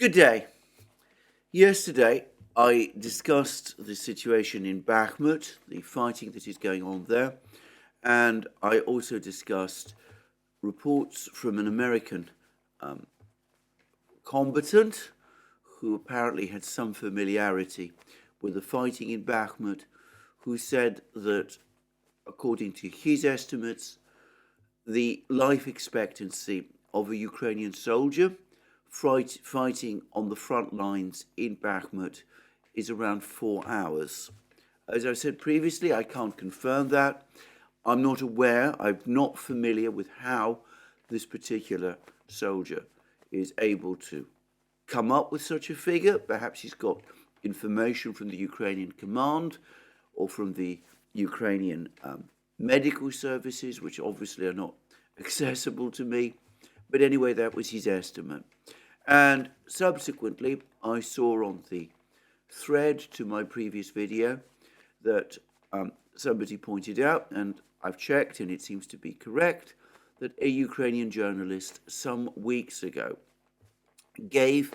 Good day. Yesterday, I discussed the situation in Bakhmut, the fighting that is going on there, and I also discussed reports from an American combatant who apparently had some familiarity with the fighting in Bakhmut, who said that, according to his estimates, the life expectancy of a Ukrainian soldier fighting on the front lines in Bakhmut is around 4 hours. As I said previously, I can't confirm that. I'm not aware, I'm not familiar with how this particular soldier is able to come up with such a figure. Perhaps he's got information from the Ukrainian command or from the Ukrainian medical services, which obviously are not accessible to me. But anyway, that was his estimate. And subsequently, I saw on the thread to my previous video that somebody pointed out, and I've checked and it seems to be correct, that a Ukrainian journalist some weeks ago gave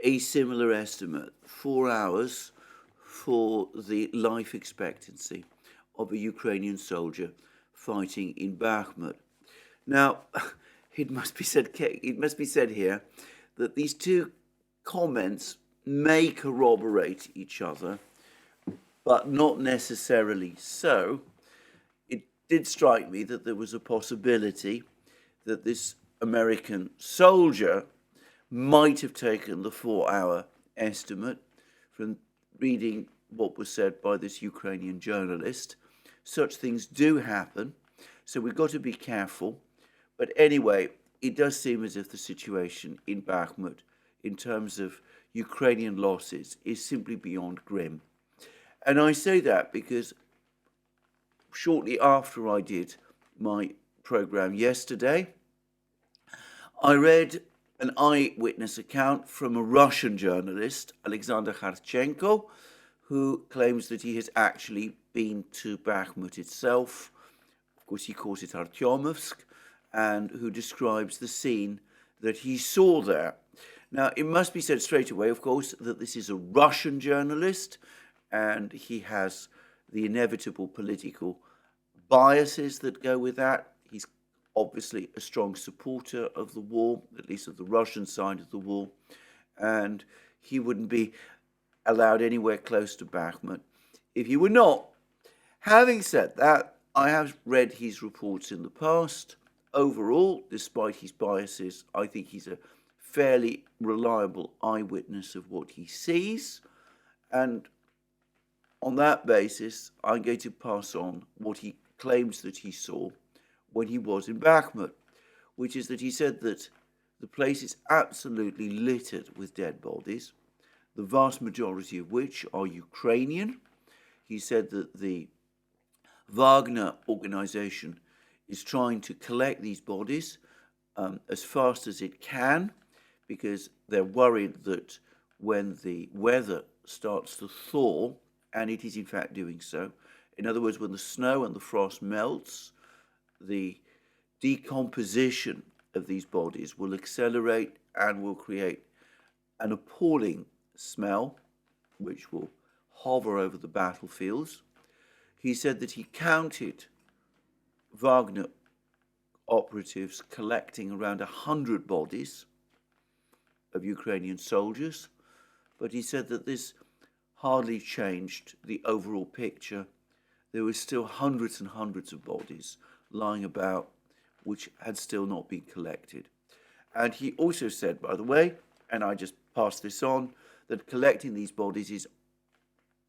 a similar estimate, 4 hours for the life expectancy of a Ukrainian soldier fighting in Bakhmut. Now, it must be said here that these two comments may corroborate each other, but not necessarily so. It did strike me that there was a possibility that this American soldier might have taken the 4-hour estimate from reading what was said by this Ukrainian journalist. Such things do happen, so we've got to be careful. But anyway, it does seem as if the situation in Bakhmut, in terms of Ukrainian losses, is simply beyond grim. And I say that because shortly after I did my program yesterday, I read an eyewitness account from a Russian journalist, Alexander Kharchenko, who claims that he has actually been to Bakhmut itself. Of course, he calls it Artyomovsk, and who describes the scene that he saw there. Now, it must be said straight away, of course, that this is a Russian journalist, and he has the inevitable political biases that go with that. He's obviously a strong supporter of the war, at least of the Russian side of the war, and he wouldn't be allowed anywhere close to Bakhmut if he were not. Having said that, I have read his reports in the past. Overall, despite his biases, I think he's a fairly reliable eyewitness of what he sees. And on that basis, I'm going to pass on what he claims that he saw when he was in Bakhmut, which is that he said that the place is absolutely littered with dead bodies, the vast majority of which are Ukrainian. He said that the Wagner organization is trying to collect these bodies as fast as it can, because they're worried that when the weather starts to thaw, and it is in fact doing so, in other words, when the snow and the frost melts, the decomposition of these bodies will accelerate and will create an appalling smell, which will hover over the battlefields. He said that he counted Wagner operatives collecting around 100 bodies of Ukrainian soldiers, but he said that this hardly changed the overall picture. There were still hundreds and hundreds of bodies lying about which had still not been collected. And he also said, by the way, and I just pass this on, that collecting these bodies is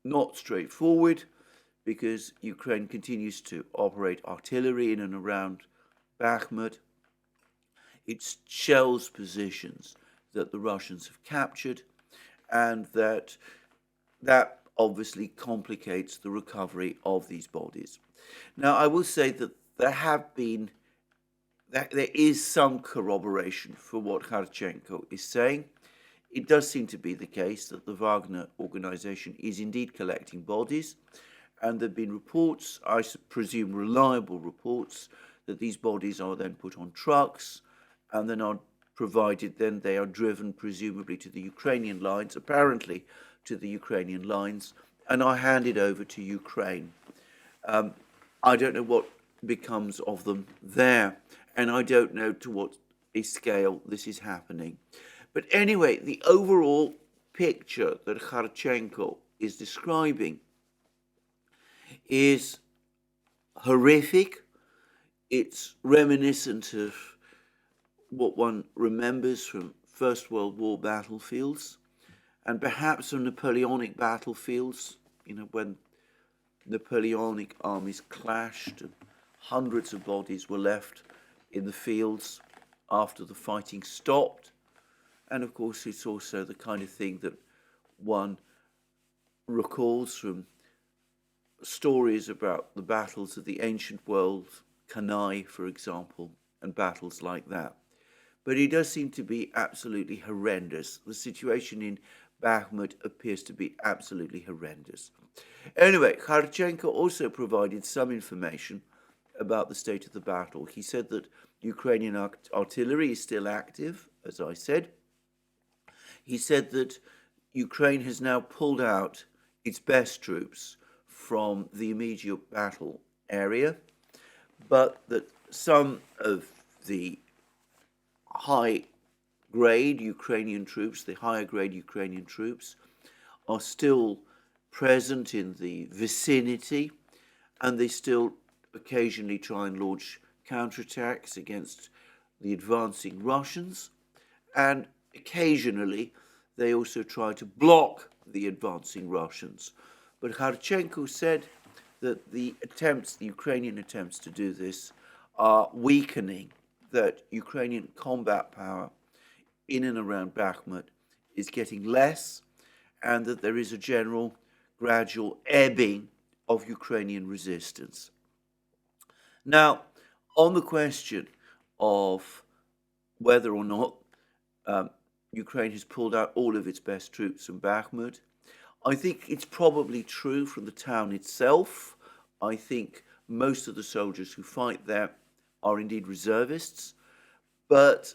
not straightforward, because Ukraine continues to operate artillery in and around Bakhmut. It shells positions that the Russians have captured, and that obviously complicates the recovery of these bodies. Now, I will say that there is some corroboration for what Kharchenko is saying. It does seem to be the case that the Wagner organization is indeed collecting bodies, and there have been reports, I presume reliable reports, that these bodies are then put on trucks and then are provided then they are driven presumably to the Ukrainian lines, apparently to the Ukrainian lines, and are handed over to Ukraine. I don't know what becomes of them there, and I don't know to what a scale this is happening. But anyway, the overall picture that Kharchenko is describing is horrific. It's reminiscent of what one remembers from First World War battlefields, and perhaps from Napoleonic battlefields, when Napoleonic armies clashed and hundreds of bodies were left in the fields after the fighting stopped. And of course, it's also the kind of thing that one recalls from stories about the battles of the ancient world, Cannae, for example, and battles like that. But it does seem to be absolutely horrendous. The situation in Bakhmut appears to be absolutely horrendous. Anyway, Kharchenko also provided some information about the state of the battle. He said that Ukrainian artillery is still active, as I said. He said that Ukraine has now pulled out its best troops from the immediate battle area, but that some of the high-grade Ukrainian troops, the higher-grade Ukrainian troops, are still present in the vicinity, and they still occasionally try and launch counterattacks against the advancing Russians, and occasionally they also try to block the advancing Russians. But Kharchenko said that the Ukrainian attempts to do this are weakening, that Ukrainian combat power in and around Bakhmut is getting less, and that there is a general gradual ebbing of Ukrainian resistance. Now, on the question of whether or not Ukraine has pulled out all of its best troops from Bakhmut, I think it's probably true from the town itself. I think most of the soldiers who fight there are indeed reservists, but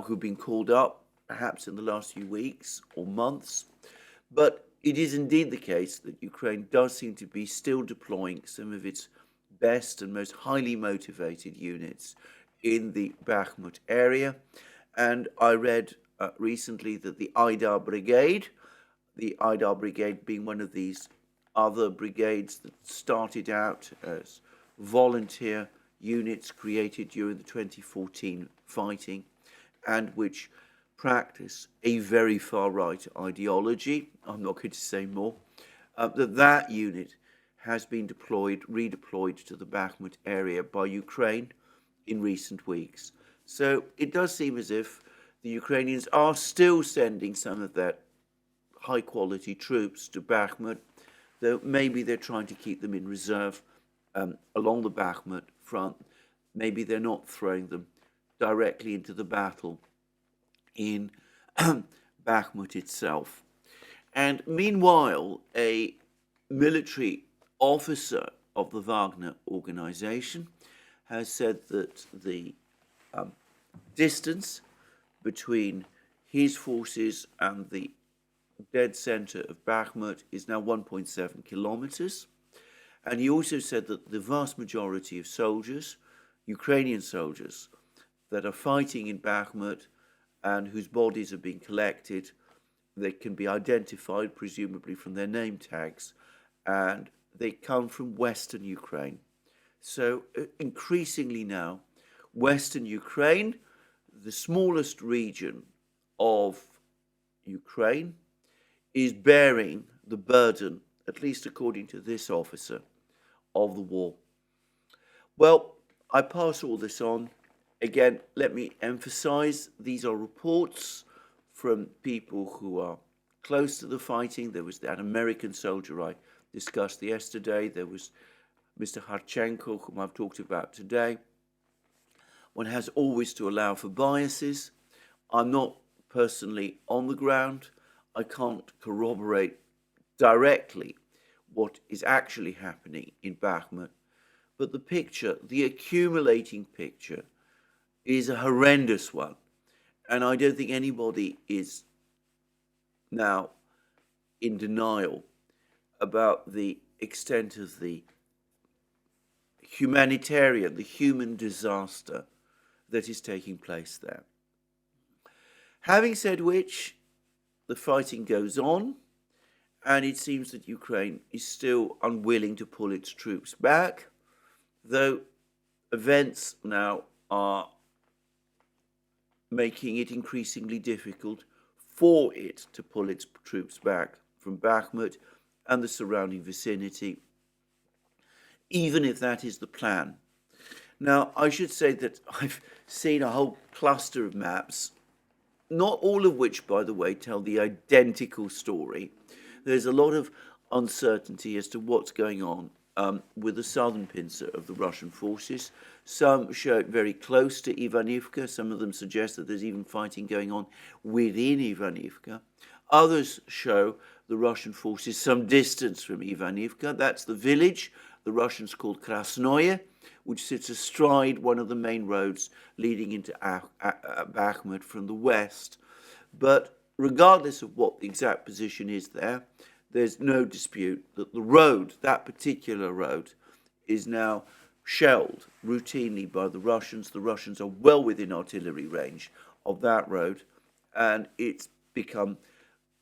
who've been called up perhaps in the last few weeks or months. But it is indeed the case that Ukraine does seem to be still deploying some of its best and most highly motivated units in the Bakhmut area. And I read recently that the Aidar Brigade being one of these other brigades that started out as volunteer units created during the 2014 fighting, and which practice a very far-right ideology, I'm not going to say more, that unit has been redeployed to the Bakhmut area by Ukraine in recent weeks. So it does seem as if the Ukrainians are still sending some of their high-quality troops to Bakhmut, though maybe they're trying to keep them in reserve along the Bakhmut front. Maybe they're not throwing them directly into the battle in Bakhmut itself. And meanwhile, a military officer of the Wagner organization has said that the distance between his forces and the dead center of Bakhmut is now 1.7 kilometers. And he also said that the vast majority of soldiers, Ukrainian soldiers, that are fighting in Bakhmut and whose bodies are being collected, they can be identified presumably from their name tags, and they come from Western Ukraine. So increasingly now, Western Ukraine, the smallest region of Ukraine, is bearing the burden, at least according to this officer, of the war. Well, I pass all this on. Again, let me emphasize, these are reports from people who are close to the fighting. There was that American soldier I discussed yesterday. There was Mr. Kharchenko, whom I've talked about today. One has always to allow for biases. I'm not personally on the ground. I can't corroborate directly what is actually happening in Bakhmut. But the picture, the accumulating picture, is a horrendous one. And I don't think anybody is now in denial about the extent of the humanitarian, the human disaster that is taking place there. Having said which, the fighting goes on, and it seems that Ukraine is still unwilling to pull its troops back, though events now are making it increasingly difficult for it to pull its troops back from Bakhmut and the surrounding vicinity, even if that is the plan. Now, I should say that I've seen a whole cluster of maps, not all of which, by the way, tell the identical story. There's a lot of uncertainty as to what's going on with the southern pincer of the Russian forces. Some show it very close to Ivanivka. Some of them suggest that there's even fighting going on within Ivanivka. Others show the Russian forces some distance from Ivanivka. That's the village the Russians call Krasnoye, which sits astride one of the main roads leading into Bakhmut from the west. But regardless of what the exact position is there, there's no dispute that the road, that particular road, is now shelled routinely by the Russians. The Russians are well within artillery range of that road, and it's become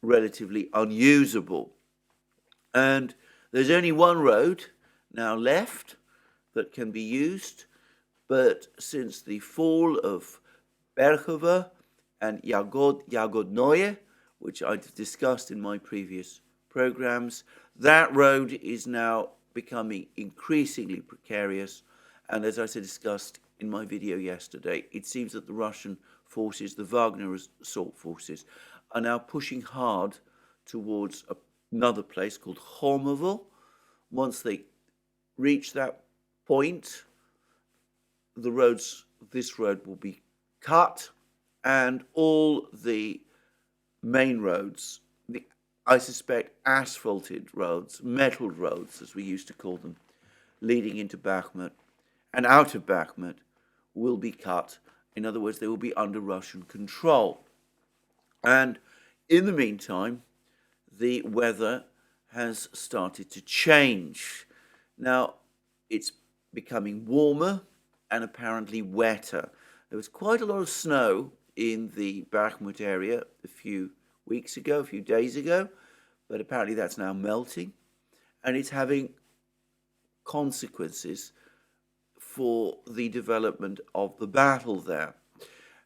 relatively unusable. And there's only one road now left that can be used, but since the fall of Berchova and Yagodnoye, which I've discussed in my previous programs, that road is now becoming increasingly precarious. And as I discussed in my video yesterday, it seems that the Russian forces, the Wagner assault forces, are now pushing hard towards another place called Homovo. Once they reach that point, this road will be cut, and all the main roads, I suspect asphalted roads, metalled roads as we used to call them, leading into Bakhmut and out of Bakhmut, will be cut. In other words, they will be under Russian control. And in the meantime, the weather has started to change. Now, it's becoming warmer and apparently wetter. There was quite a lot of snow in the Bakhmut area a few days ago, but apparently that's now melting, and it's having consequences for the development of the battle there.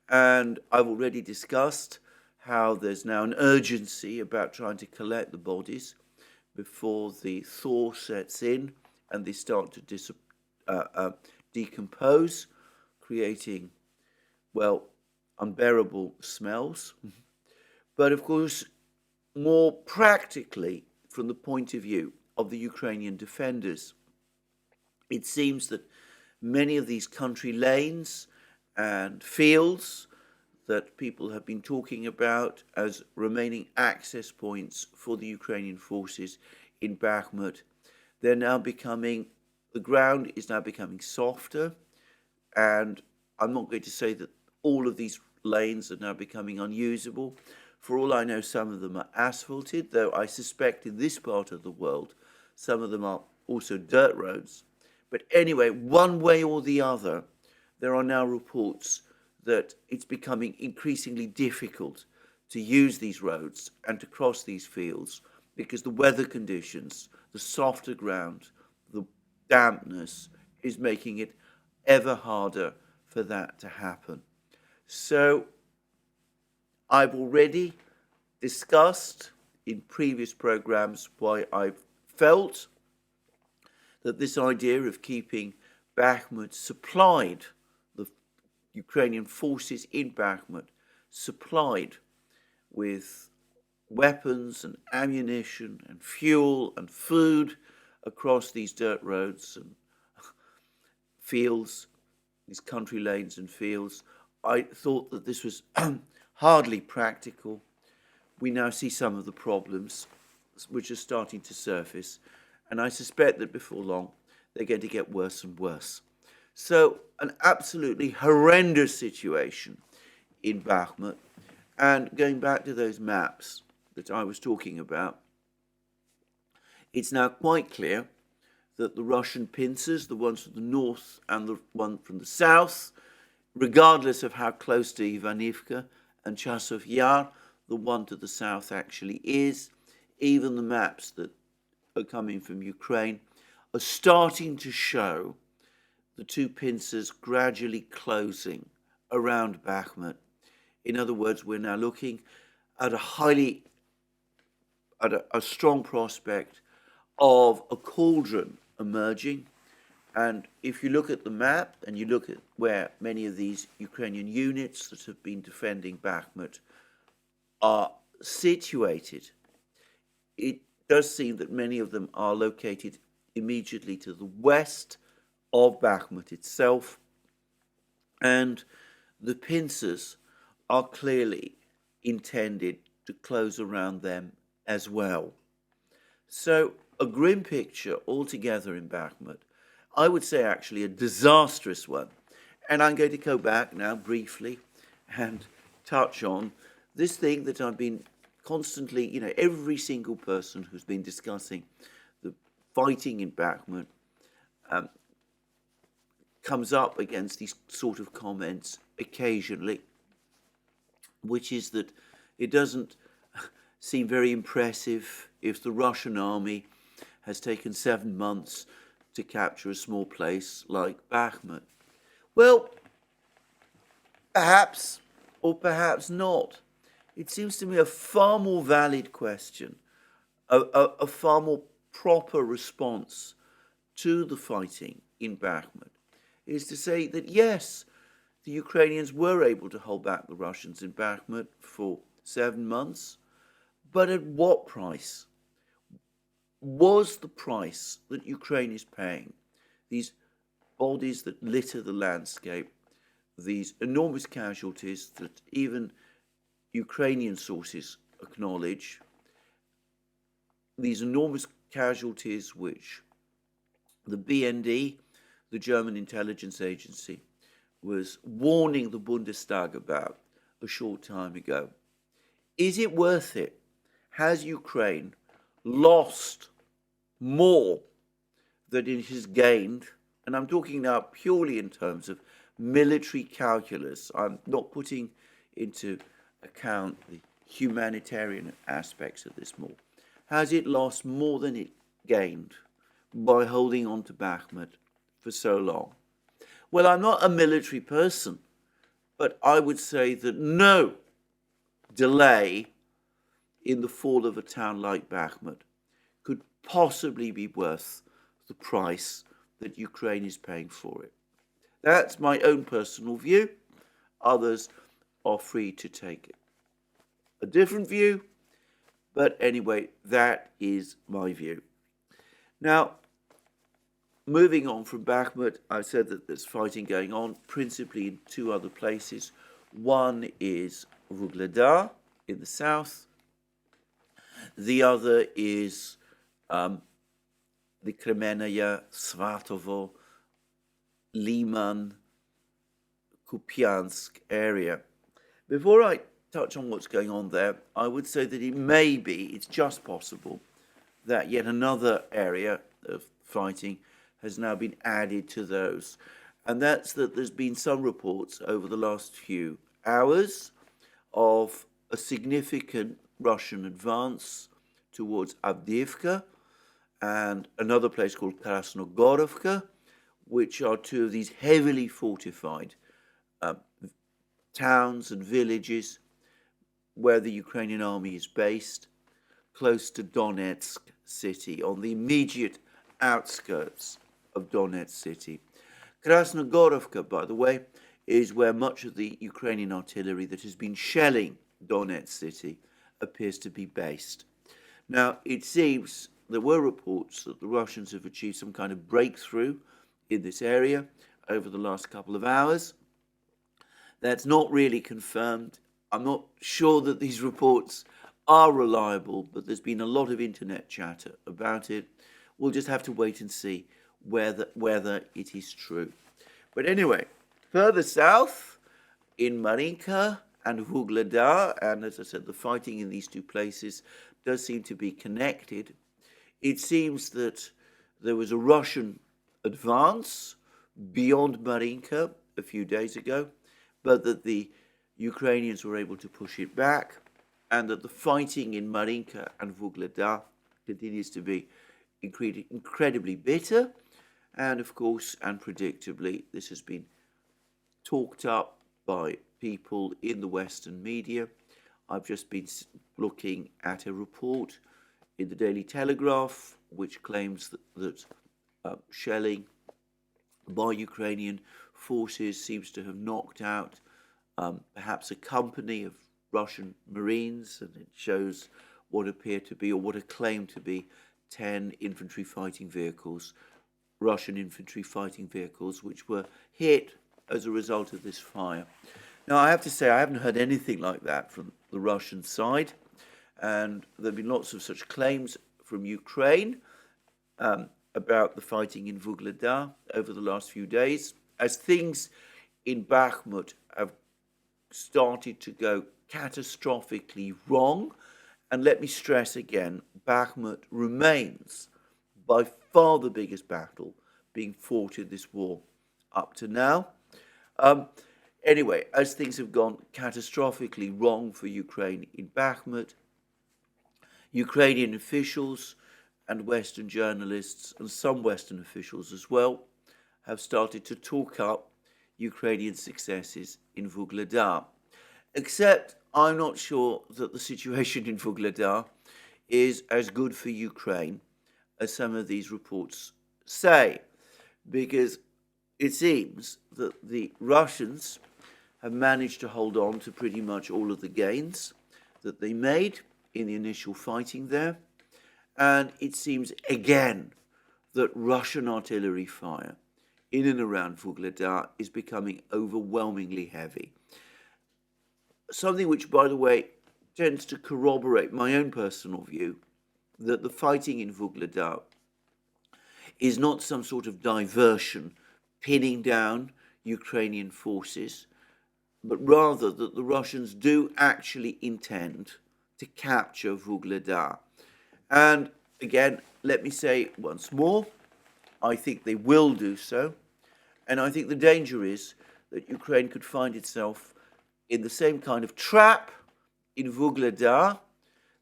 And I've already discussed how there's now an urgency about trying to collect the bodies before the thaw sets in and they start to decompose, creating, well, unbearable smells. But of course, more practically, from the point of view of the Ukrainian defenders, it seems that many of these country lanes and fields that people have been talking about as remaining access points for the Ukrainian forces in Bakhmut, the ground is now becoming softer, and I'm not going to say that all of these lanes are now becoming unusable. For all I know, some of them are asphalted, though I suspect in this part of the world, some of them are also dirt roads. But anyway, one way or the other, there are now reports that it's becoming increasingly difficult to use these roads and to cross these fields because the weather conditions, the softer ground, the dampness is making it ever harder for that to happen. So I've already discussed in previous programs why I've felt that this idea of keeping Bakhmut supplied, the Ukrainian forces in Bakhmut supplied with weapons and ammunition and fuel and food across these dirt roads and fields, these country lanes and fields, I thought that this was hardly practical. We now see some of the problems which are starting to surface, and I suspect that before long they're going to get worse and worse. So an absolutely horrendous situation in Bakhmut. And going back to those maps that I was talking about, it's now quite clear that the Russian pincers, the ones from the north and the one from the south, regardless of how close to Ivanivka and Chasov Yar the one to the south actually is, even the maps that are coming from Ukraine are starting to show the two pincers gradually closing around Bakhmut. In other words, we're now looking at a strong prospect of a cauldron emerging. And if you look at the map and you look at where many of these Ukrainian units that have been defending Bakhmut are situated, it does seem that many of them are located immediately to the west of Bakhmut itself, and the pincers are clearly intended to close around them as well. So a grim picture altogether in Bakhmut. I would say actually a disastrous one. And I'm going to go back now briefly and touch on this thing that I've been constantly, every single person who's been discussing the fighting in Bakhmut comes up against these sort of comments occasionally, which is that it doesn't seem very impressive if the Russian army has taken 7 months to capture a small place like Bakhmut. Well, perhaps, or perhaps not. It seems to me a far more valid question, a far more proper response to the fighting in Bakhmut is to say that yes, the Ukrainians were able to hold back the Russians in Bakhmut for 7 months, but at what price? Was the price that Ukraine is paying, these bodies that litter the landscape, these enormous casualties that even Ukrainian sources acknowledge, these enormous casualties which the BND, the German intelligence agency, was warning the Bundestag about a short time ago. Is it worth it? Has Ukraine lost more than it has gained? And I'm talking now purely in terms of military calculus. I'm not putting into account the humanitarian aspects of this war. Has it lost more than it gained by holding on to Bakhmut for so long? Well, I'm not a military person, but I would say that no delay in the fall of a town like Bakhmut could possibly be worth the price that Ukraine is paying for it. That's my own personal view. Others are free to take a different view, but anyway, that is my view. Now, moving on from Bakhmut, I said that there's fighting going on principally in 2 other places. One is Vuhledar in the south. The other is the Kremenaya, Svatovo, Liman, Kupiansk area. Before I touch on what's going on there, I would say that it's just possible, that yet another area of fighting has now been added to those. And that's that there's been some reports over the last few hours of a significant Russian advance towards Avdiivka and another place called Krasnogorovka, which are 2 of these heavily fortified towns and villages where the Ukrainian army is based, close to Donetsk city, on the immediate outskirts of Donetsk city. Krasnogorovka, by the way, is where much of the Ukrainian artillery that has been shelling Donetsk city appears to be based. Now, it seems there were reports that the Russians have achieved some kind of breakthrough in this area over the last couple of hours. That's not really confirmed. I'm not sure that these reports are reliable, but there's been a lot of internet chatter about it. We'll just have to wait and see whether it is true. But anyway, further south, in Marinka and Vuhledar, and as I said, the fighting in these two places does seem to be connected. It seems that there was a Russian advance beyond Marinka a few days ago, but that the Ukrainians were able to push it back, and that the fighting in Marinka and Vuhledar continues to be incredibly bitter. And of course, and predictably, this has been talked up by people in the Western media. I've just been looking at a report in the Daily Telegraph which claims that shelling by Ukrainian forces seems to have knocked out perhaps a company of Russian Marines, and it shows what appear to be, or what are claimed to be, 10 infantry fighting vehicles, Russian infantry fighting vehicles, which were hit as a result of this fire. Now, I have to say, I haven't heard anything like that from the Russian side, and there have been lots of such claims from Ukraine about the fighting in Vuhledar over the last few days, as things in Bakhmut have started to go catastrophically wrong. And let me stress again, Bakhmut remains by far the biggest battle being fought in this war up to now. Anyway, as things have gone catastrophically wrong for Ukraine in Bakhmut, Ukrainian officials and Western journalists, and some Western officials as well, have started to talk up Ukrainian successes in Vuhledar. Except I'm not sure that the situation in Vuhledar is as good for Ukraine as some of these reports say, because it seems that the Russians have managed to hold on to pretty much all of the gains that they made in the initial fighting there. And it seems again that Russian artillery fire in and around Vuhledar is becoming overwhelmingly heavy. Something which, by the way, tends to corroborate my own personal view that the fighting in Vuhledar is not some sort of diversion pinning down Ukrainian forces, but rather that the Russians do actually intend to capture Vuhledar. And again, let me say once more, I think they will do so. And I think the danger is that Ukraine could find itself in the same kind of trap in Vuhledar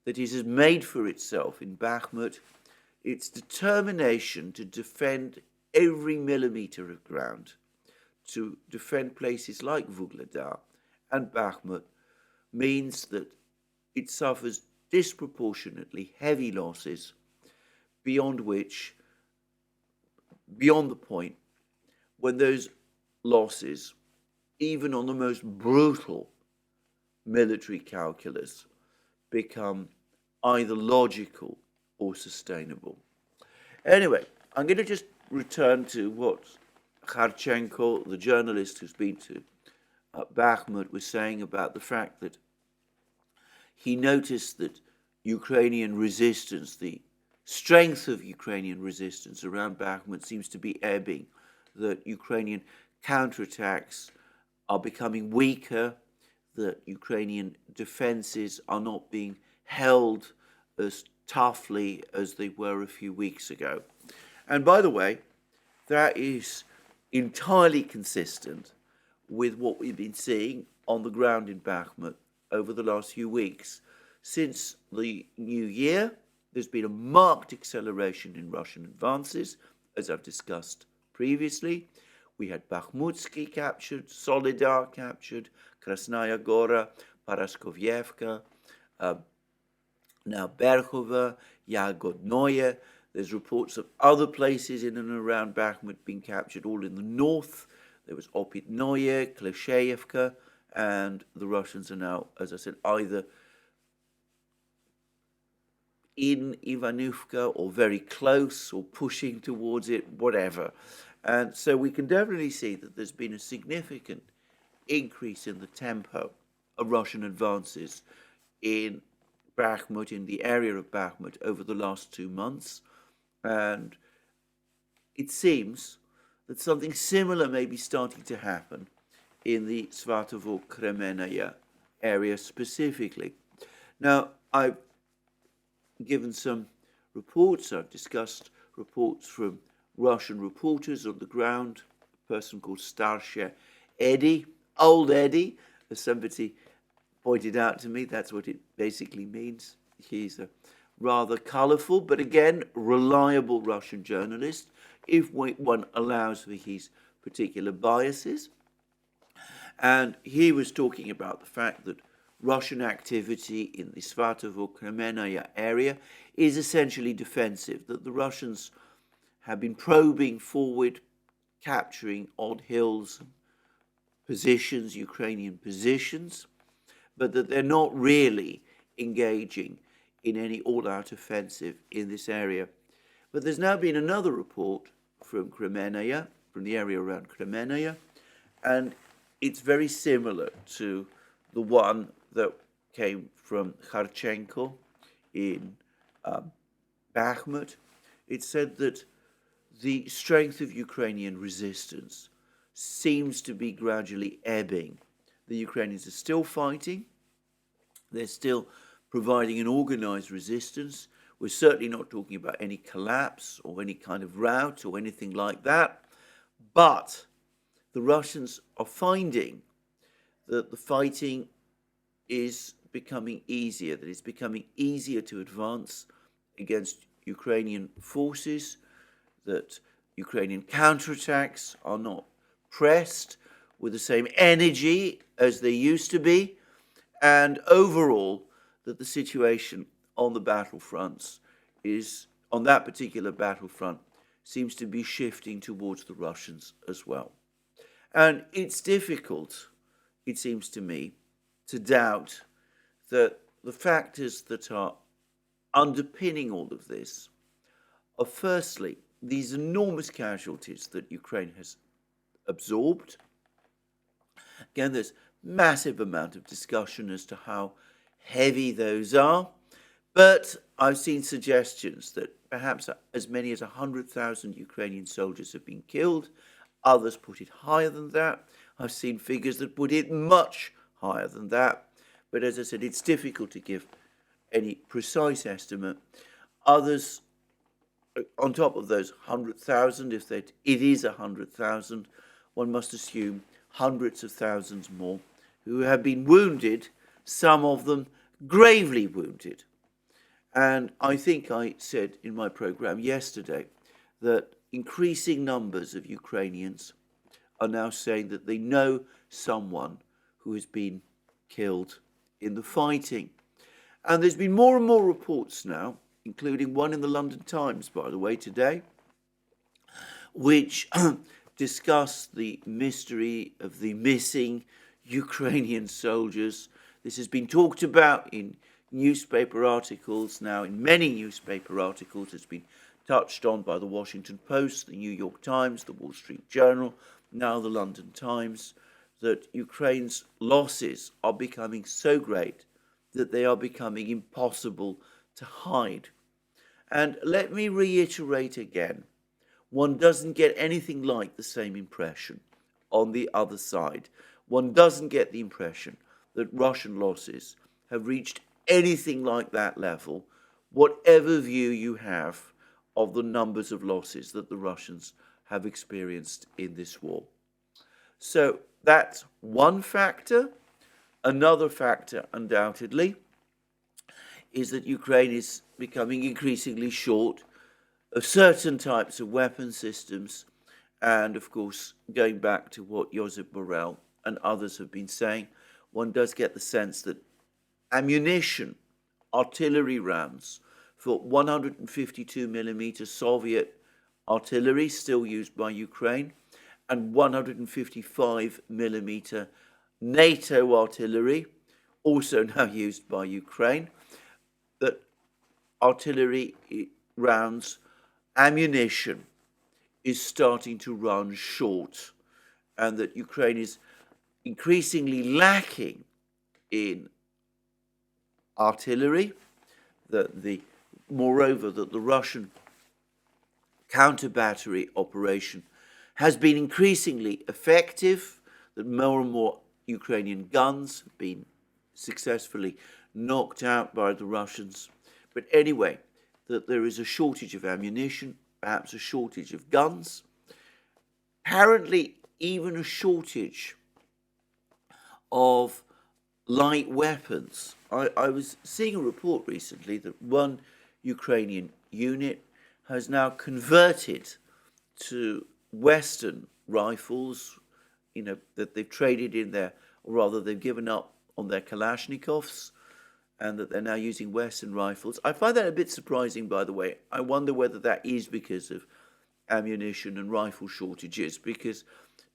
that it has made for itself in Bakhmut. Its determination to defend every millimeter of ground, to defend places like Vuhledar and Bakhmut, means that it suffers disproportionately heavy losses beyond the point when those losses, even on the most brutal military calculus, become either logical or sustainable. Anyway, I'm going to just return to what Kharchenko, the journalist who's been to Bakhmut, was saying about the fact that he noticed that Ukrainian resistance, the strength of Ukrainian resistance around Bakhmut seems to be ebbing, that Ukrainian counterattacks are becoming weaker, that Ukrainian defenses are not being held as toughly as they were a few weeks ago. And by the way, that is entirely consistent with what we've been seeing on the ground in Bakhmut over the last few weeks. Since the new year, there's been a marked acceleration in Russian advances, as I've discussed previously. We had Bakhmutsky captured, Solidar captured, Krasnaya Gora, Paraskovyevka, now Berkhova, Yagodnoye. There's reports of other places in and around Bakhmut being captured, all in the north. There was Opytnoye, Klesheyevka, and the Russians are now, as I said, either in Ivanivka or very close or pushing towards it, whatever. And so we can definitely see that there's been a significant increase in the tempo of Russian advances in Bakhmut, in the area of Bakhmut, over the last 2 months. And it seems that something similar may be starting to happen in the Svatovo-Kremenaya area specifically. Now, I've given some reports, I've discussed reports from Russian reporters on the ground, a person called Starsha Eddie, Old Eddie, as somebody pointed out to me, that's what it basically means. He's a rather colourful, but again, reliable Russian journalist, if one allows for his particular biases. And he was talking about the fact that Russian activity in the Svatovo-Kremenaya area is essentially defensive, that the Russians have been probing forward, capturing odd hills, positions, Ukrainian positions, but that they're not really engaging in any all-out offensive in this area. But there's now been another report from Kremenaya, from the area around Kremenaya, and it's very similar to the one that came from Kharchenko in Bakhmut. It said that the strength of Ukrainian resistance seems to be gradually ebbing. The Ukrainians are still fighting. They're still providing an organized resistance. We're certainly not talking about any collapse or any kind of rout or anything like that. But the Russians are finding that the fighting is becoming easier, that it's becoming easier to advance against Ukrainian forces, that Ukrainian counterattacks are not pressed with the same energy as they used to be, and overall that the situation on the battlefronts is, on that particular battlefront, seems to be shifting towards the Russians as well. And it's difficult, it seems to me, to doubt that the factors that are underpinning all of this are firstly these enormous casualties that Ukraine has absorbed. Again, there's massive amount of discussion as to how heavy those are, but I've seen suggestions that perhaps as many as 100,000 Ukrainian soldiers have been killed. Others put it higher than that. I've seen figures that put it much higher than that. But as I said, it's difficult to give any precise estimate. Others, on top of those 100,000, if it is 100,000, one must assume hundreds of thousands more who have been wounded, some of them gravely wounded. And I think I said in my program yesterday that increasing numbers of Ukrainians are now saying that they know someone who has been killed in the fighting. And there's been more and more reports now, including one in the London Times, by the way, today, which discuss the mystery of the missing Ukrainian soldiers. This has been talked about in newspaper articles now, in many newspaper articles. It's been touched on by the Washington Post, the New York Times, the Wall Street Journal, now the London Times, that Ukraine's losses are becoming so great that they are becoming impossible to hide. And let me reiterate again, one doesn't get anything like the same impression on the other side. One doesn't get the impression that Russian losses have reached anything like that level, whatever view you have of the numbers of losses that the Russians have experienced in this war. So that's one factor. Another factor, undoubtedly, is that Ukraine is becoming increasingly short of certain types of weapon systems. And of course, going back to what Josep Borrell and others have been saying, one does get the sense that ammunition, artillery rounds for 152mm Soviet artillery still used by Ukraine and 155mm NATO artillery also now used by Ukraine, that artillery rounds, ammunition is starting to run short, and that Ukraine is increasingly lacking in artillery, moreover, that the Russian counter-battery operation has been increasingly effective, that more and more Ukrainian guns have been successfully knocked out by the Russians. But anyway, that there is a shortage of ammunition, perhaps a shortage of guns, apparently even a shortage of light weapons. I was seeing a report recently that one Ukrainian unit has now converted to Western rifles, that they've traded in their, or rather they've given up on their Kalashnikovs, and that they're now using Western rifles. I find that a bit surprising, by the way. I wonder whether that is because of ammunition and rifle shortages, because,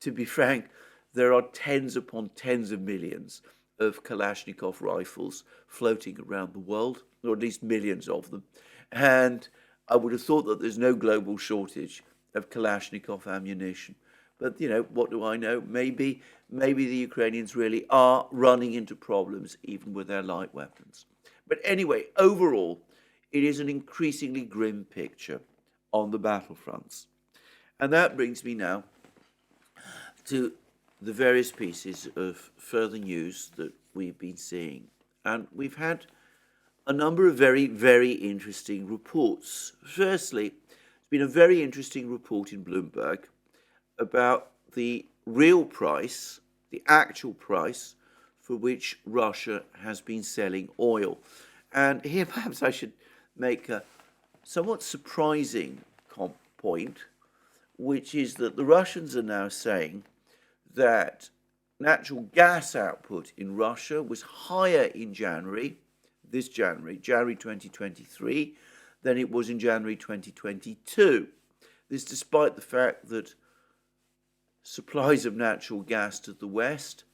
to be frank, there are tens upon tens of millions of Kalashnikov rifles floating around the world, or at least millions of them. And I would have thought that there's no global shortage of Kalashnikov ammunition. But, what do I know? Maybe the Ukrainians really are running into problems even with their light weapons. But anyway, overall, it is an increasingly grim picture on the battlefronts. And that brings me now to the various pieces of further news that we've been seeing. And we've had a number of very, very interesting reports. Firstly, there's been a very interesting report in Bloomberg about the real price, the actual price for which Russia has been selling oil. And here perhaps I should make a somewhat surprising point, which is that the Russians are now saying that natural gas output in Russia was higher in January 2023, than it was in January 2022. This despite the fact that supplies of natural gas to the West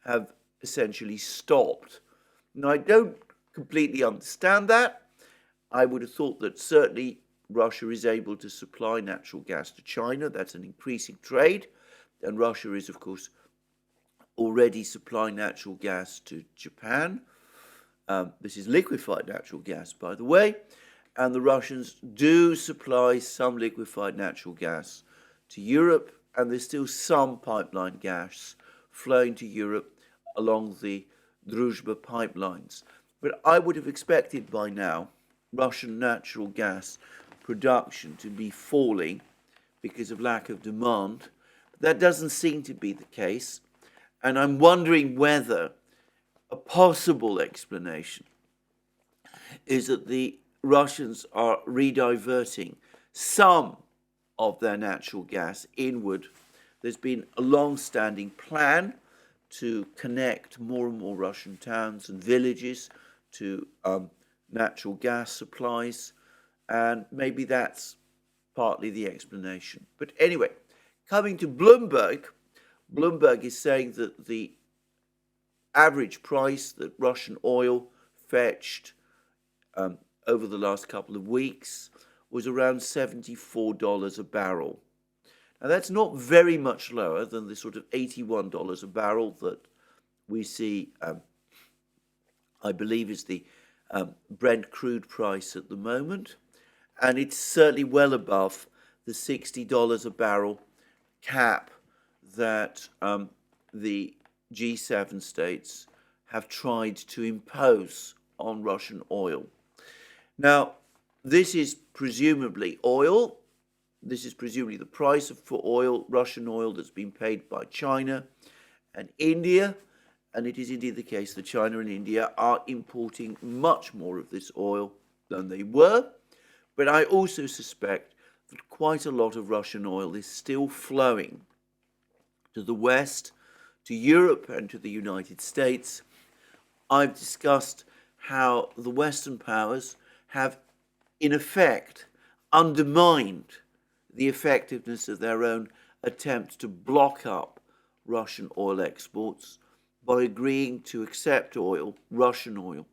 have essentially stopped. Now, I don't completely understand that. I would have thought that certainly Russia is able to supply natural gas to China. That's an increasing trade. And Russia is, of course, already supplying natural gas to Japan. This is liquefied natural gas, by the way. And the Russians do supply some liquefied natural gas to Europe, and there's still some pipeline gas flowing to Europe along the Druzhba pipelines. But I would have expected by now Russian natural gas production to be falling because of lack of demand. But that doesn't seem to be the case. And I'm wondering whether a possible explanation is that the Russians are rediverting some of their natural gas inward. There's been a long-standing plan to connect more and more Russian towns and villages to natural gas supplies, and maybe that's partly the explanation. But anyway, coming to Bloomberg, Bloomberg is saying that the average price that Russian oil fetched over the last couple of weeks was around $74 a barrel. Now, that's not very much lower than the sort of $81 a barrel that we see, I believe, is the Brent crude price at the moment. And it's certainly well above the $60 a barrel cap that the G7 states have tried to impose on Russian oil. Now, this is presumably oil. This is presumably the price for oil, Russian oil, that's been paid by China and India. And it is indeed the case that China and India are importing much more of this oil than they were. But I also suspect that quite a lot of Russian oil is still flowing to the West, to Europe, and to the United States. I've discussed how the Western powers have, in effect, undermined the effectiveness of their own attempts to block up Russian oil exports by agreeing to accept oil, Russian oil,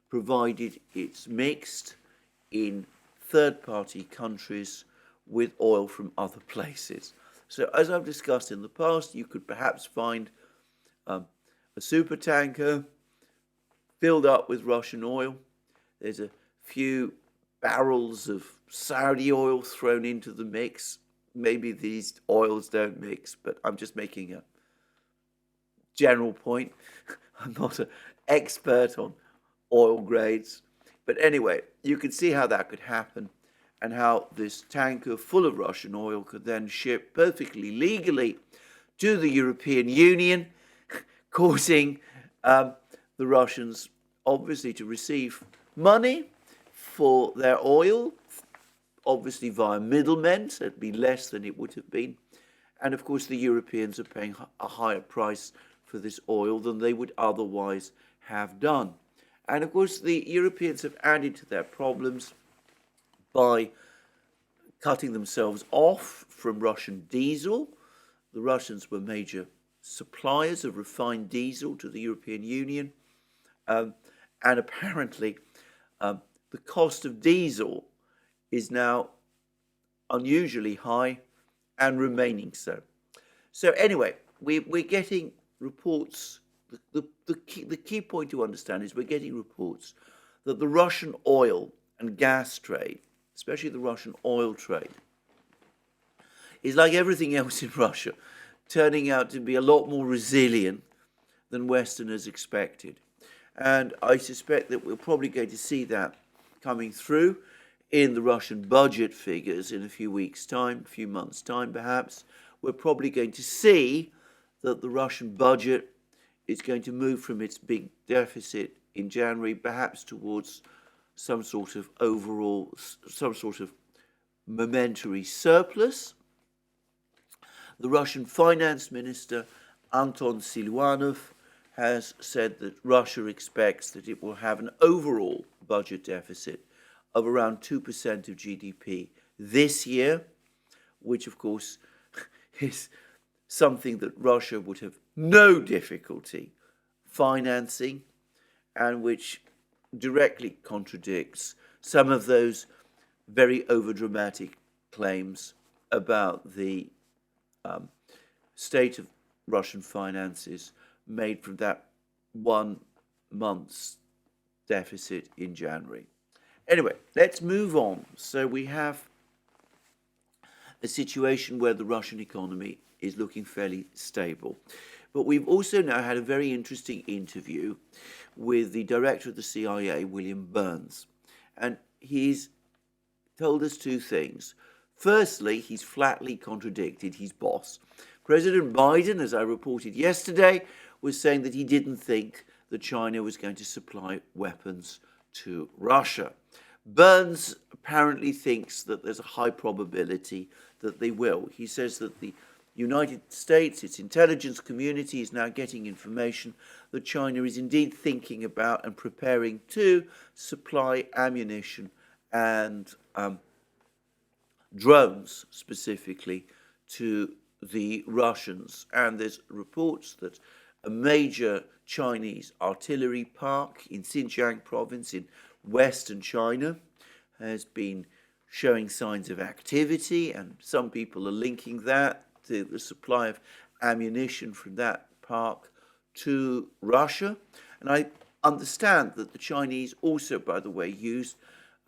provided it's mixed in third-party countries with oil from other places. So as I've discussed in the past, you could perhaps find a supertanker filled up with Russian oil. There's a few barrels of Saudi oil thrown into the mix. Maybe these oils don't mix, but I'm just making a general point. I'm not an expert on oil grades. But anyway, you can see how that could happen and how this tanker full of Russian oil could then ship perfectly legally to the European Union, causing the Russians obviously to receive money for their oil, obviously via middlemen, so it'd be less than it would have been. And of course, the Europeans are paying a higher price for this oil than they would otherwise have done. And of course, the Europeans have added to their problems by cutting themselves off from Russian diesel. The Russians were major suppliers of refined diesel to the European Union. And apparently, the cost of diesel is now unusually high and remaining so. So anyway, we're getting reports. The key point to understand is we're getting reports that the Russian oil and gas trade, especially the Russian oil trade, is like everything else in Russia, turning out to be a lot more resilient than Westerners expected. And I suspect that we're probably going to see that coming through in the Russian budget figures in a few weeks' time, a few months' time perhaps. We're probably going to see that the Russian budget is going to move from its big deficit in January perhaps towards some sort of overall, some sort of momentary surplus. The Russian finance minister, Anton Siluanov, has said that Russia expects that it will have an overall budget deficit of around 2% of GDP this year, which of course is something that Russia would have no difficulty financing and which directly contradicts some of those very overdramatic claims about the state of Russian finances made from that 1 month's deficit in January. Anyway, let's move on. So we have a situation where the Russian economy is looking fairly stable. But we've also now had a very interesting interview with the director of the CIA, William Burns. And he's told us two things. Firstly, he's flatly contradicted his boss. President Biden, as I reported yesterday, was saying that he didn't think that China was going to supply weapons to Russia. Burns apparently thinks that there's a high probability that they will. He says that the United States, its intelligence community, is now getting information that China is indeed thinking about and preparing to supply ammunition and drones specifically to the Russians. And there's reports that a major Chinese artillery park in Xinjiang province in western China has been showing signs of activity, and some people are linking that to the supply of ammunition from that park to Russia. And I understand that the Chinese also, by the way, used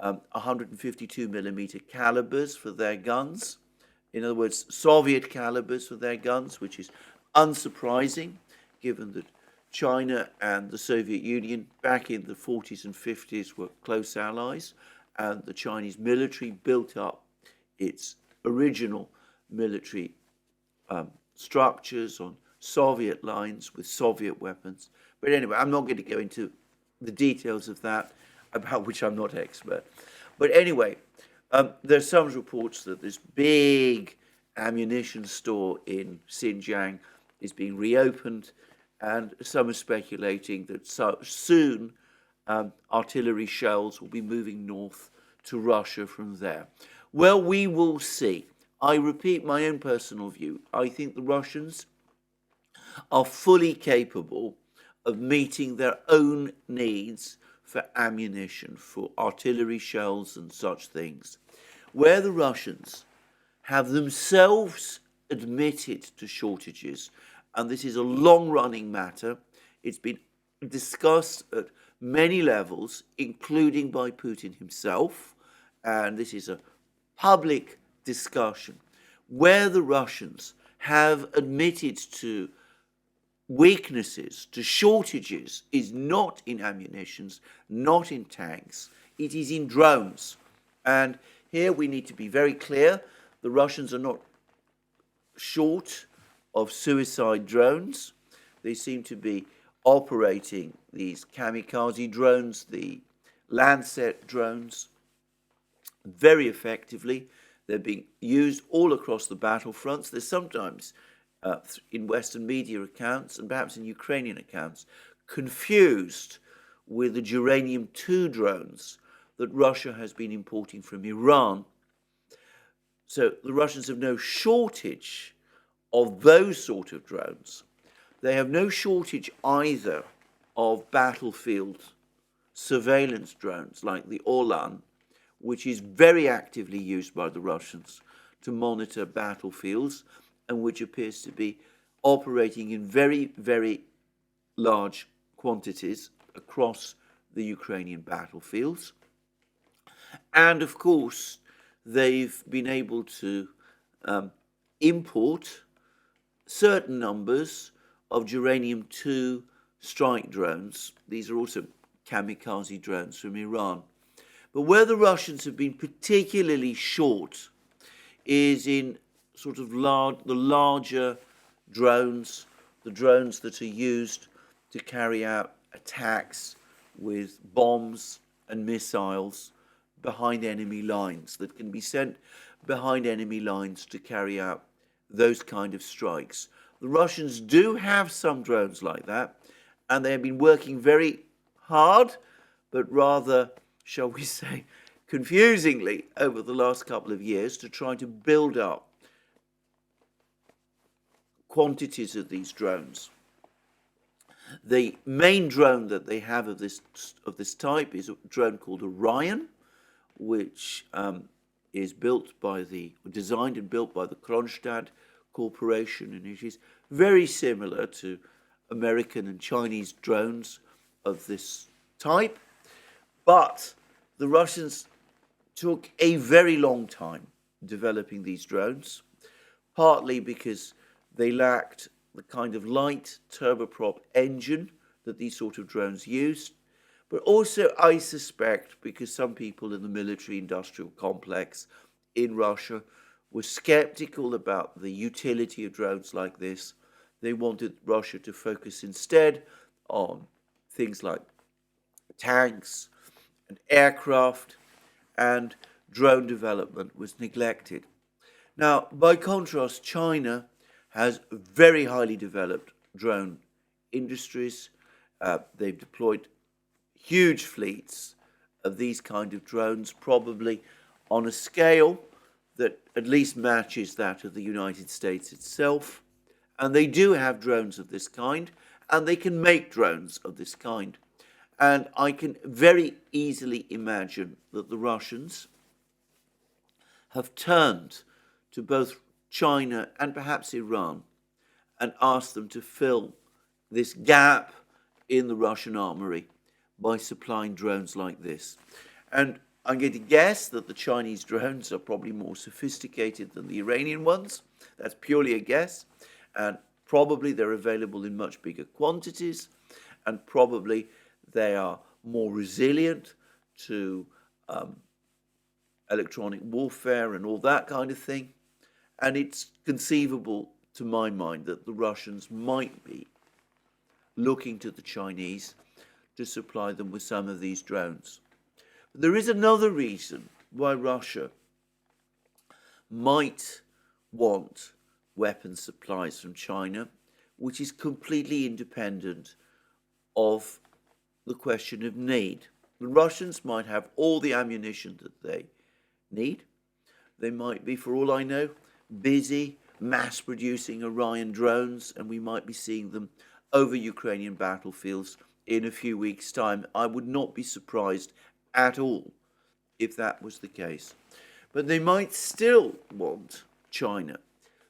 152mm calibers for their guns. In other words, Soviet calibers for their guns, which is unsurprising, given that China and the Soviet Union back in the 40s and 50s were close allies, and the Chinese military built up its original military structures on Soviet lines with Soviet weapons. But anyway, I'm not going to go into the details of that, about which I'm not expert. But anyway, there's some reports that this big ammunition store in Xinjiang is being reopened, and some are speculating that soon artillery shells will be moving north to Russia from there. Well, we will see. I repeat my own personal view. I think the Russians are fully capable of meeting their own needs for ammunition, for artillery shells and such things. Where the Russians have themselves admitted to shortages, and this is a long-running matter, it's been discussed at many levels, including by Putin himself, and this is a public discussion, where the Russians have admitted to weaknesses, to shortages, is not in ammunitions, not in tanks, it is in drones. And here we need to be very clear, the Russians are not short of suicide drones. They seem to be operating these kamikaze drones, the Lancet drones, very effectively. They're being used all across the battlefronts. They're sometimes, in Western media accounts and perhaps in Ukrainian accounts, confused with the uranium-2 drones that Russia has been importing from Iran. So the Russians have no shortage of those sort of drones. They have no shortage either of battlefield surveillance drones like the Orlan, which is very actively used by the Russians to monitor battlefields and which appears to be operating in very, very large quantities across the Ukrainian battlefields. And of course, they've been able to import certain numbers of uranium-2 strike drones. These are also kamikaze drones from Iran. But where the Russians have been particularly short is in sort of the larger drones, the drones that are used to carry out attacks with bombs and missiles behind enemy lines, that can be sent behind enemy lines to carry out those kind of strikes. The Russians do have some drones like that, and they have been working very hard, but rather, shall we say, confusingly over the last couple of years to try to build up quantities of these drones. The main drone that they have of this type is a drone called Orion, which is designed and built by the Kronstadt Corporation, and it is very similar to American and Chinese drones of this type. But the Russians took a very long time developing these drones, partly because they lacked the kind of light turboprop engine that these sort of drones use, but also, I suspect, because some people in the military-industrial complex in Russia were skeptical about the utility of drones like this. They wanted Russia to focus instead on things like tanks and aircraft, and drone development was neglected. Now, by contrast, China has very highly developed drone industries. They've deployed huge fleets of these kind of drones, probably on a scale that at least matches that of the United States itself. And they do have drones of this kind, and they can make drones of this kind. And I can very easily imagine that the Russians have turned to both China and perhaps Iran and asked them to fill this gap in the Russian armory by supplying drones like this. And I'm going to guess that the Chinese drones are probably more sophisticated than the Iranian ones. That's purely a guess. And probably they're available in much bigger quantities. And probably they are more resilient to electronic warfare and all that kind of thing. And it's conceivable, to my mind, that the Russians might be looking to the Chinese to supply them with some of these drones. But there is another reason why Russia might want weapons supplies from China, which is completely independent of the question of need. The Russians might have all the ammunition that they need. They might be, for all I know, busy mass-producing Orion drones, and we might be seeing them over Ukrainian battlefields in a few weeks' time. I would not be surprised at all if that was the case. But they might still want China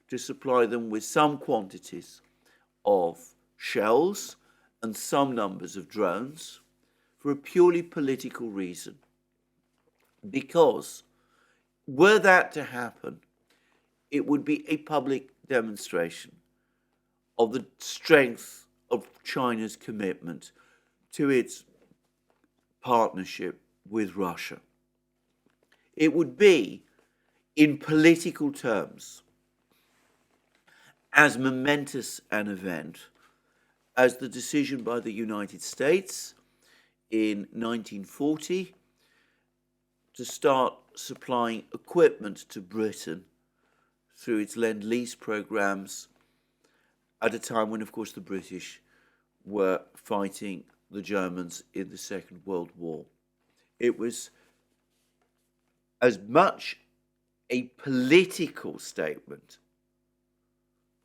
to supply them with some quantities of shells and some numbers of drones for a purely political reason. Because were that to happen, it would be a public demonstration of the strength of China's commitment to its partnership with Russia. It would be, in political terms, as momentous an event as the decision by the United States in 1940 to start supplying equipment to Britain through its Lend-Lease programs at a time when, of course, the British were fighting the Germans in the Second World War. It was as much a political statement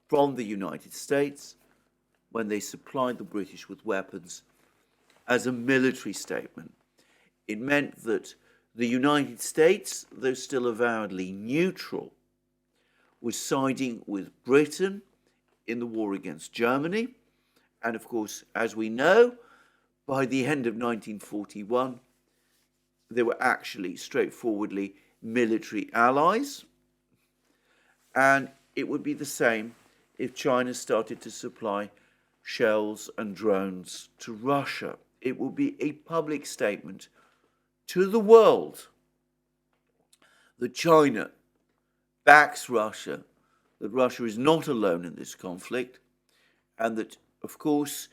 from the United States when they supplied the British with weapons as a military statement. It meant that the United States, though still avowedly neutral, was siding with Britain in the war against Germany. And of course, as we know, by the end of 1941, they were actually straightforwardly military allies. And it would be the same if China started to supply shells and drones to Russia. It will be a public statement to the world that China backs Russia, that Russia is not alone in this conflict, and that, of course,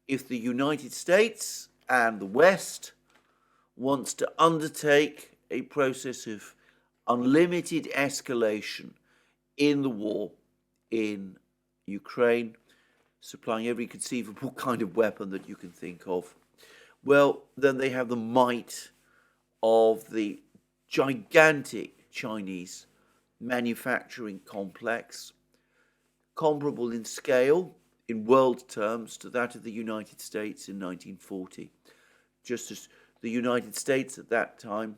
if the United States and the West wants to undertake a process of unlimited escalation in the war in Ukraine, supplying every conceivable kind of weapon that you can think of, well, then they have the might of the gigantic Chinese manufacturing complex, comparable in scale, in world terms, to that of the United States in 1940. Just as the United States at that time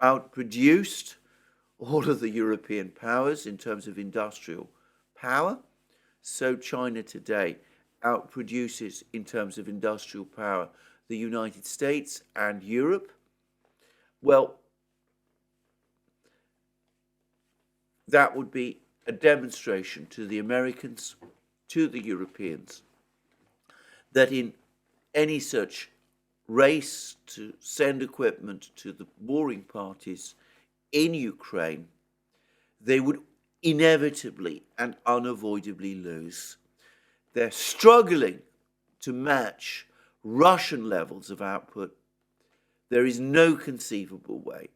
outproduced all of the European powers in terms of industrial power, so China today outproduces in terms of industrial power the United States and Europe. Well, that would be a demonstration to the Americans, to the Europeans, that in any such race to send equipment to the warring parties in Ukraine, they would inevitably and unavoidably lose. They're struggling to match Russian levels of output. There is no conceivable way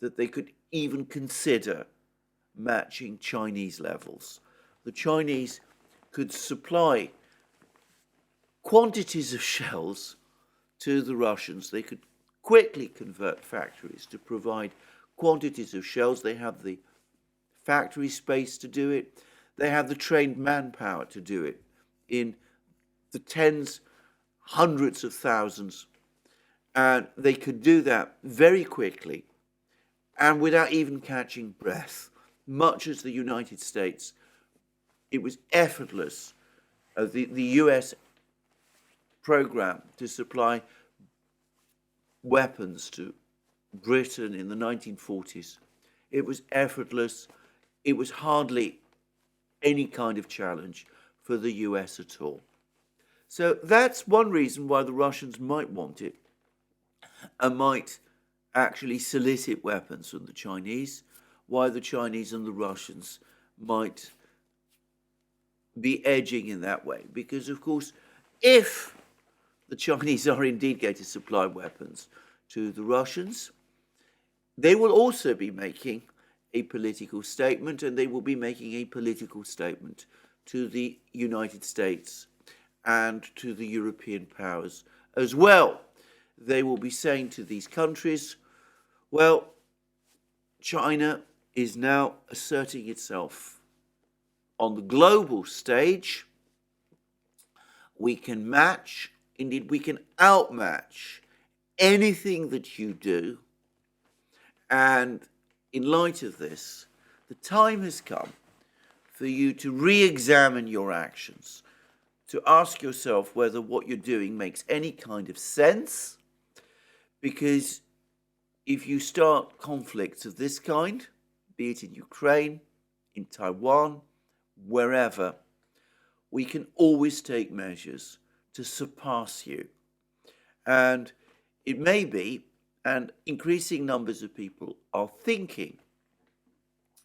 that they could even consider matching Chinese levels. The Chinese could supply quantities of shells to the Russians. They could quickly convert factories to provide quantities of shells. They have the factory space to do it. They have the trained manpower to do it in the tens, hundreds of thousands. And they could do that very quickly and without even catching breath. Much as the United States, it was effortless. The US program to supply weapons to Britain in the 1940s, it was effortless. It was hardly any kind of challenge for the US at all. So that's one reason why the Russians might want it and might actually solicit weapons from the Chinese, why the Chinese and the Russians might be edging in that way. Because, of course, if the Chinese are indeed going to supply weapons to the Russians, they will also be making a political statement, and they will be making a political statement to the United States and to the European powers as well. They will be saying to these countries, well, China is now asserting itself on the global stage. We can match, indeed we can outmatch anything that you do. And in light of this, the time has come for you to re-examine your actions, to ask yourself whether what you're doing makes any kind of sense, because if you start conflicts of this kind, be it in Ukraine, in Taiwan, wherever, we can always take measures to surpass you. And it may be, and increasing numbers of people are thinking,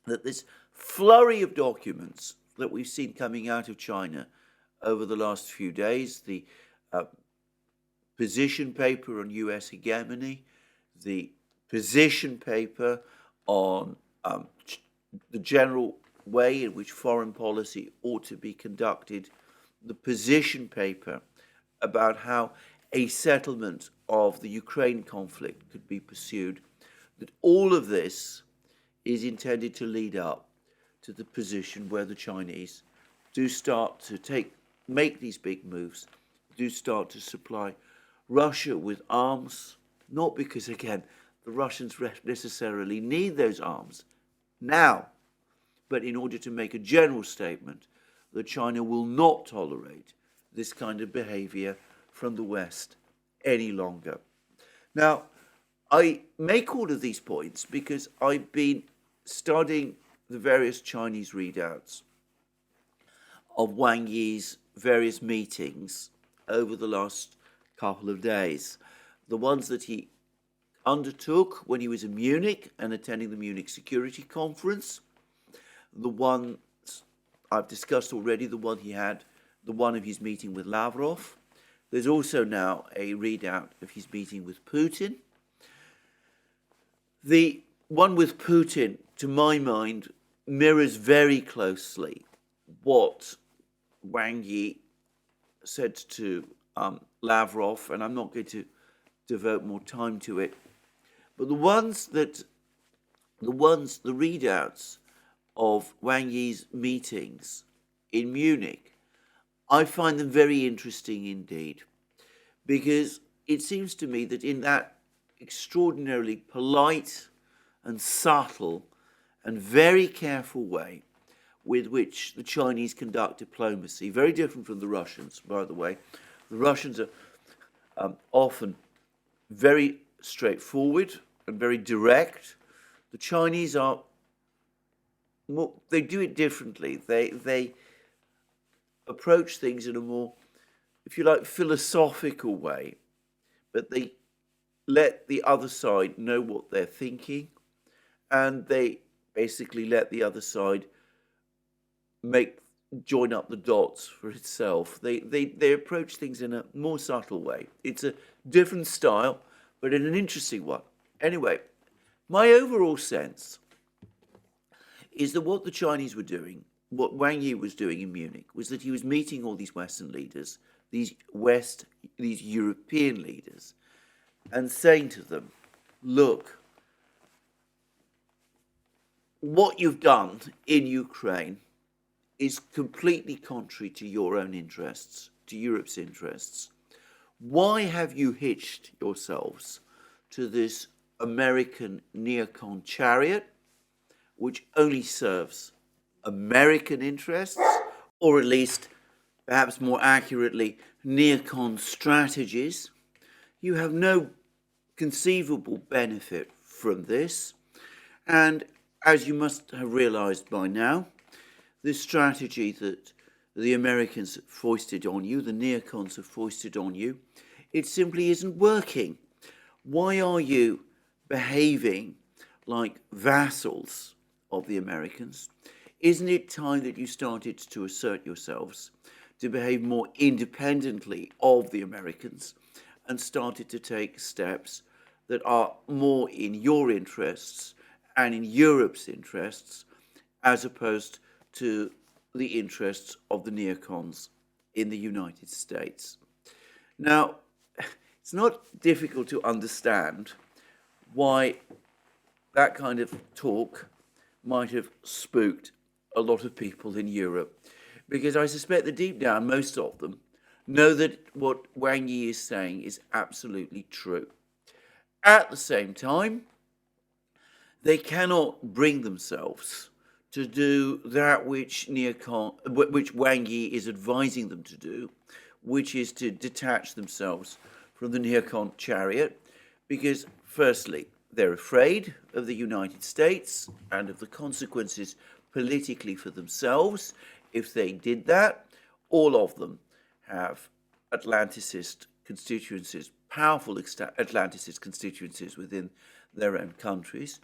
that this flurry of documents that we've seen coming out of China over the last few days, the position paper on US hegemony, the position paper on the general way in which foreign policy ought to be conducted, the position paper about how a settlement of the Ukraine conflict could be pursued, that all of this is intended to lead up to the position where the Chinese do start to make these big moves, do start to supply Russia with arms, not because, again, the Russians necessarily need those arms now, but in order to make a general statement that China will not tolerate this kind of behavior from the West any longer. Now, I make all of these points because I've been studying the various Chinese readouts of Wang Yi's various meetings over the last couple of days. The ones that he undertook when he was in Munich and attending the Munich Security Conference, the ones I've discussed already, the one of his meeting with Lavrov. There's also now a readout of his meeting with Putin. The one with Putin, to my mind, mirrors very closely what Wang Yi said to Lavrov, and I'm not going to devote more time to it. But the readouts of Wang Yi's meetings in Munich, I find them very interesting indeed, because it seems to me that in that extraordinarily polite and subtle and very careful way with which the Chinese conduct diplomacy, very different from the Russians, by the way. The Russians are often very straightforward and very direct. The Chinese are more, they do it differently. They approach things in a more, if you like, philosophical way, but they let the other side know what they're thinking, and they basically let the other side join up the dots for itself. They approach things in a more subtle way. It's a different style, but in an interesting one. Anyway, my overall sense is that what the Chinese were doing, what Wang Yi was doing in Munich, was that he was meeting all these Western leaders, these European leaders, and saying to them, look, what you've done in Ukraine is completely contrary to your own interests, to Europe's interests. Why have you hitched yourselves to this American neocon chariot, which only serves American interests, or at least, perhaps more accurately, neocon strategies? You have no conceivable benefit from this, and as you must have realized by now, this strategy that the Americans have foisted on you, the neocons have foisted on you, it simply isn't working. Why are you behaving like vassals of the Americans? Isn't it time that you started to assert yourselves, to behave more independently of the Americans, and started to take steps that are more in your interests and in Europe's interests, as opposed to the interests of the neocons in the United States? Now, it's not difficult to understand why that kind of talk might have spooked a lot of people in Europe, because I suspect that deep down, most of them know that what Wang Yi is saying is absolutely true. At the same time, they cannot bring themselves to do that which Wang Yi is advising them to do, which is to detach themselves from the neocon chariot, because firstly, they're afraid of the United States and of the consequences politically for themselves if they did that, all of them have Atlanticist constituencies, powerful Atlanticist constituencies within their own countries.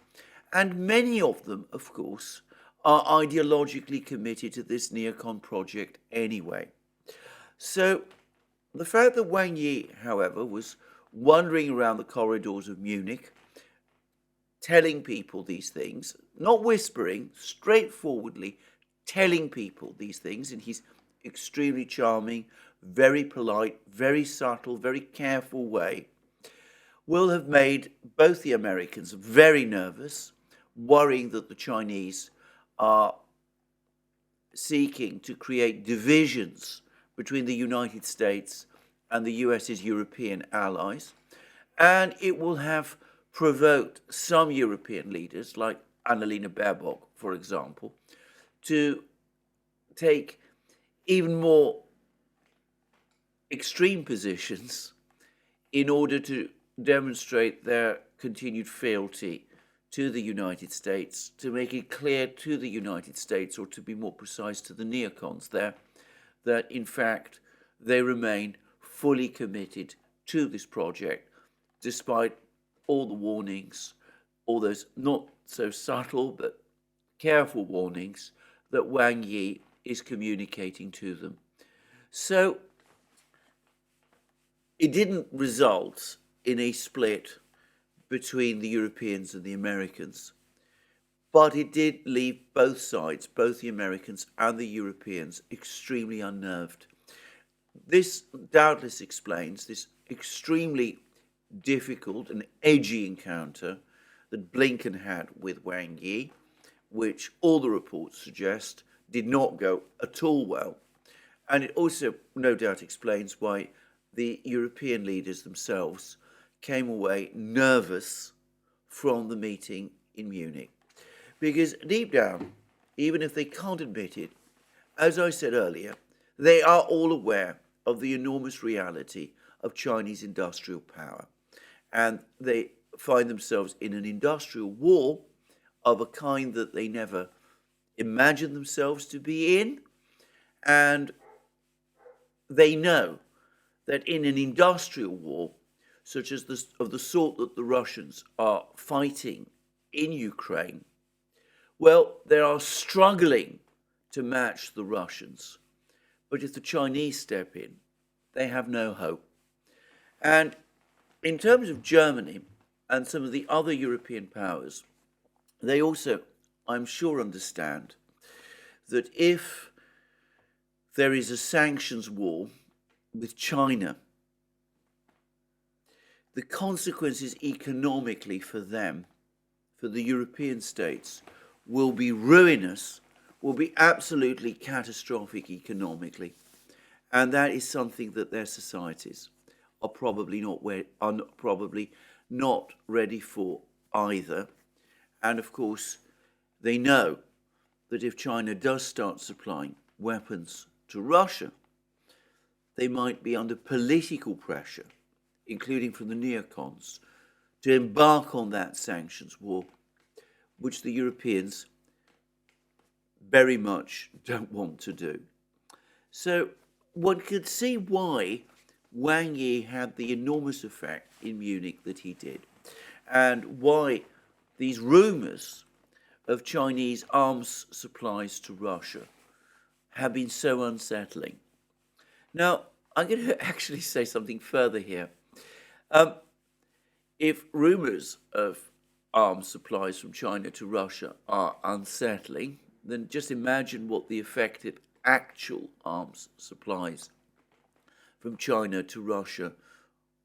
And many of them, of course, are ideologically committed to this neocon project anyway. So the fact that Wang Yi, however, was wandering around the corridors of Munich, telling people these things, not whispering, straightforwardly telling people these things in his extremely charming, very polite, very subtle, very careful way, will have made both the Americans very nervous, worrying that the Chinese are seeking to create divisions between the United States and the US's European allies. And it will have provoked some European leaders, like Annalena Baerbock, for example, to take even more extreme positions in order to demonstrate their continued fealty to the United States, to make it clear to the United States, or to be more precise, to the neocons there, that in fact they remain fully committed to this project, despite all the warnings, all those not so subtle but careful warnings that Wang Yi is communicating to them. So it didn't result in a split between the Europeans and the Americans, but it did leave both sides, both the Americans and the Europeans, extremely unnerved. This doubtless explains this extremely difficult and edgy encounter that Blinken had with Wang Yi, which all the reports suggest did not go at all well. And it also no doubt explains why the European leaders themselves came away nervous from the meeting in Munich. Because deep down, even if they can't admit it, as I said earlier, they are all aware of the enormous reality of Chinese industrial power. And they find themselves in an industrial war of a kind that they never imagined themselves to be in. And they know that in an industrial war, such as this, of the sort that the Russians are fighting in Ukraine, well, they are struggling to match the Russians. But if the Chinese step in, they have no hope. And in terms of Germany and some of the other European powers, they also, I'm sure, understand that if there is a sanctions war with China, the consequences economically for them, for the European states, will be ruinous, will be absolutely catastrophic economically. And that is something that their societies are probably not ready for either. And of course, they know that if China does start supplying weapons to Russia, they might be under political pressure, including from the neocons, to embark on that sanctions war, which the Europeans very much don't want to do. So one could see why Wang Yi had the enormous effect in Munich that he did, and why these rumors of Chinese arms supplies to Russia have been so unsettling. Now, I'm going to actually say something further here. If rumors of arms supplies from China to Russia are unsettling, then just imagine what the effect of actual arms supplies from China to Russia,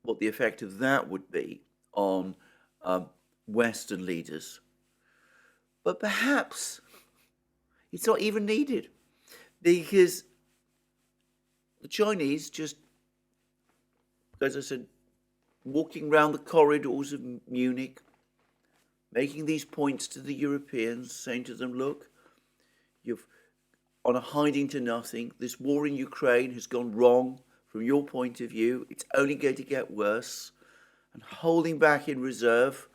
what the effect of that would be on Western leaders. But perhaps it's not even needed, because the Chinese just, as I said, walking around the corridors of Munich, making these points to the Europeans, saying to them, look, you've on a hiding to nothing. This war in Ukraine has gone wrong from your point of view. It's only going to get worse. And holding back in reserve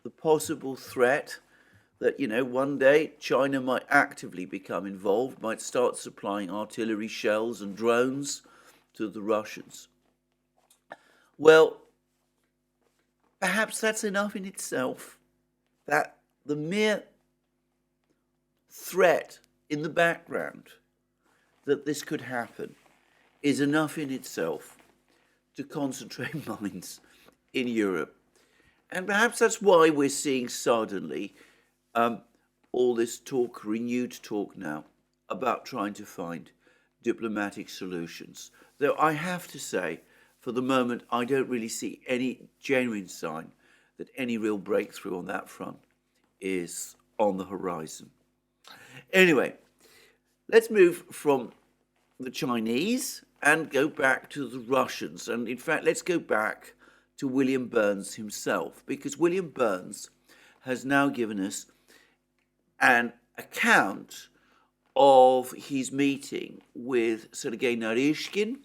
the possible threat that, one day China might actively become involved, might start supplying artillery shells and drones to the Russians. Well, perhaps that's enough in itself, that the mere threat in the background that this could happen is enough in itself to concentrate minds in Europe. And perhaps that's why we're seeing suddenly all this talk, renewed talk now, about trying to find diplomatic solutions. Though I have to say, for the moment, I don't really see any genuine sign that any real breakthrough on that front is on the horizon. Anyway, let's move from the Chinese and go back to the Russians. And in fact, let's go back to William Burns himself, because William Burns has now given us an account of his meeting with Sergei Naryshkin,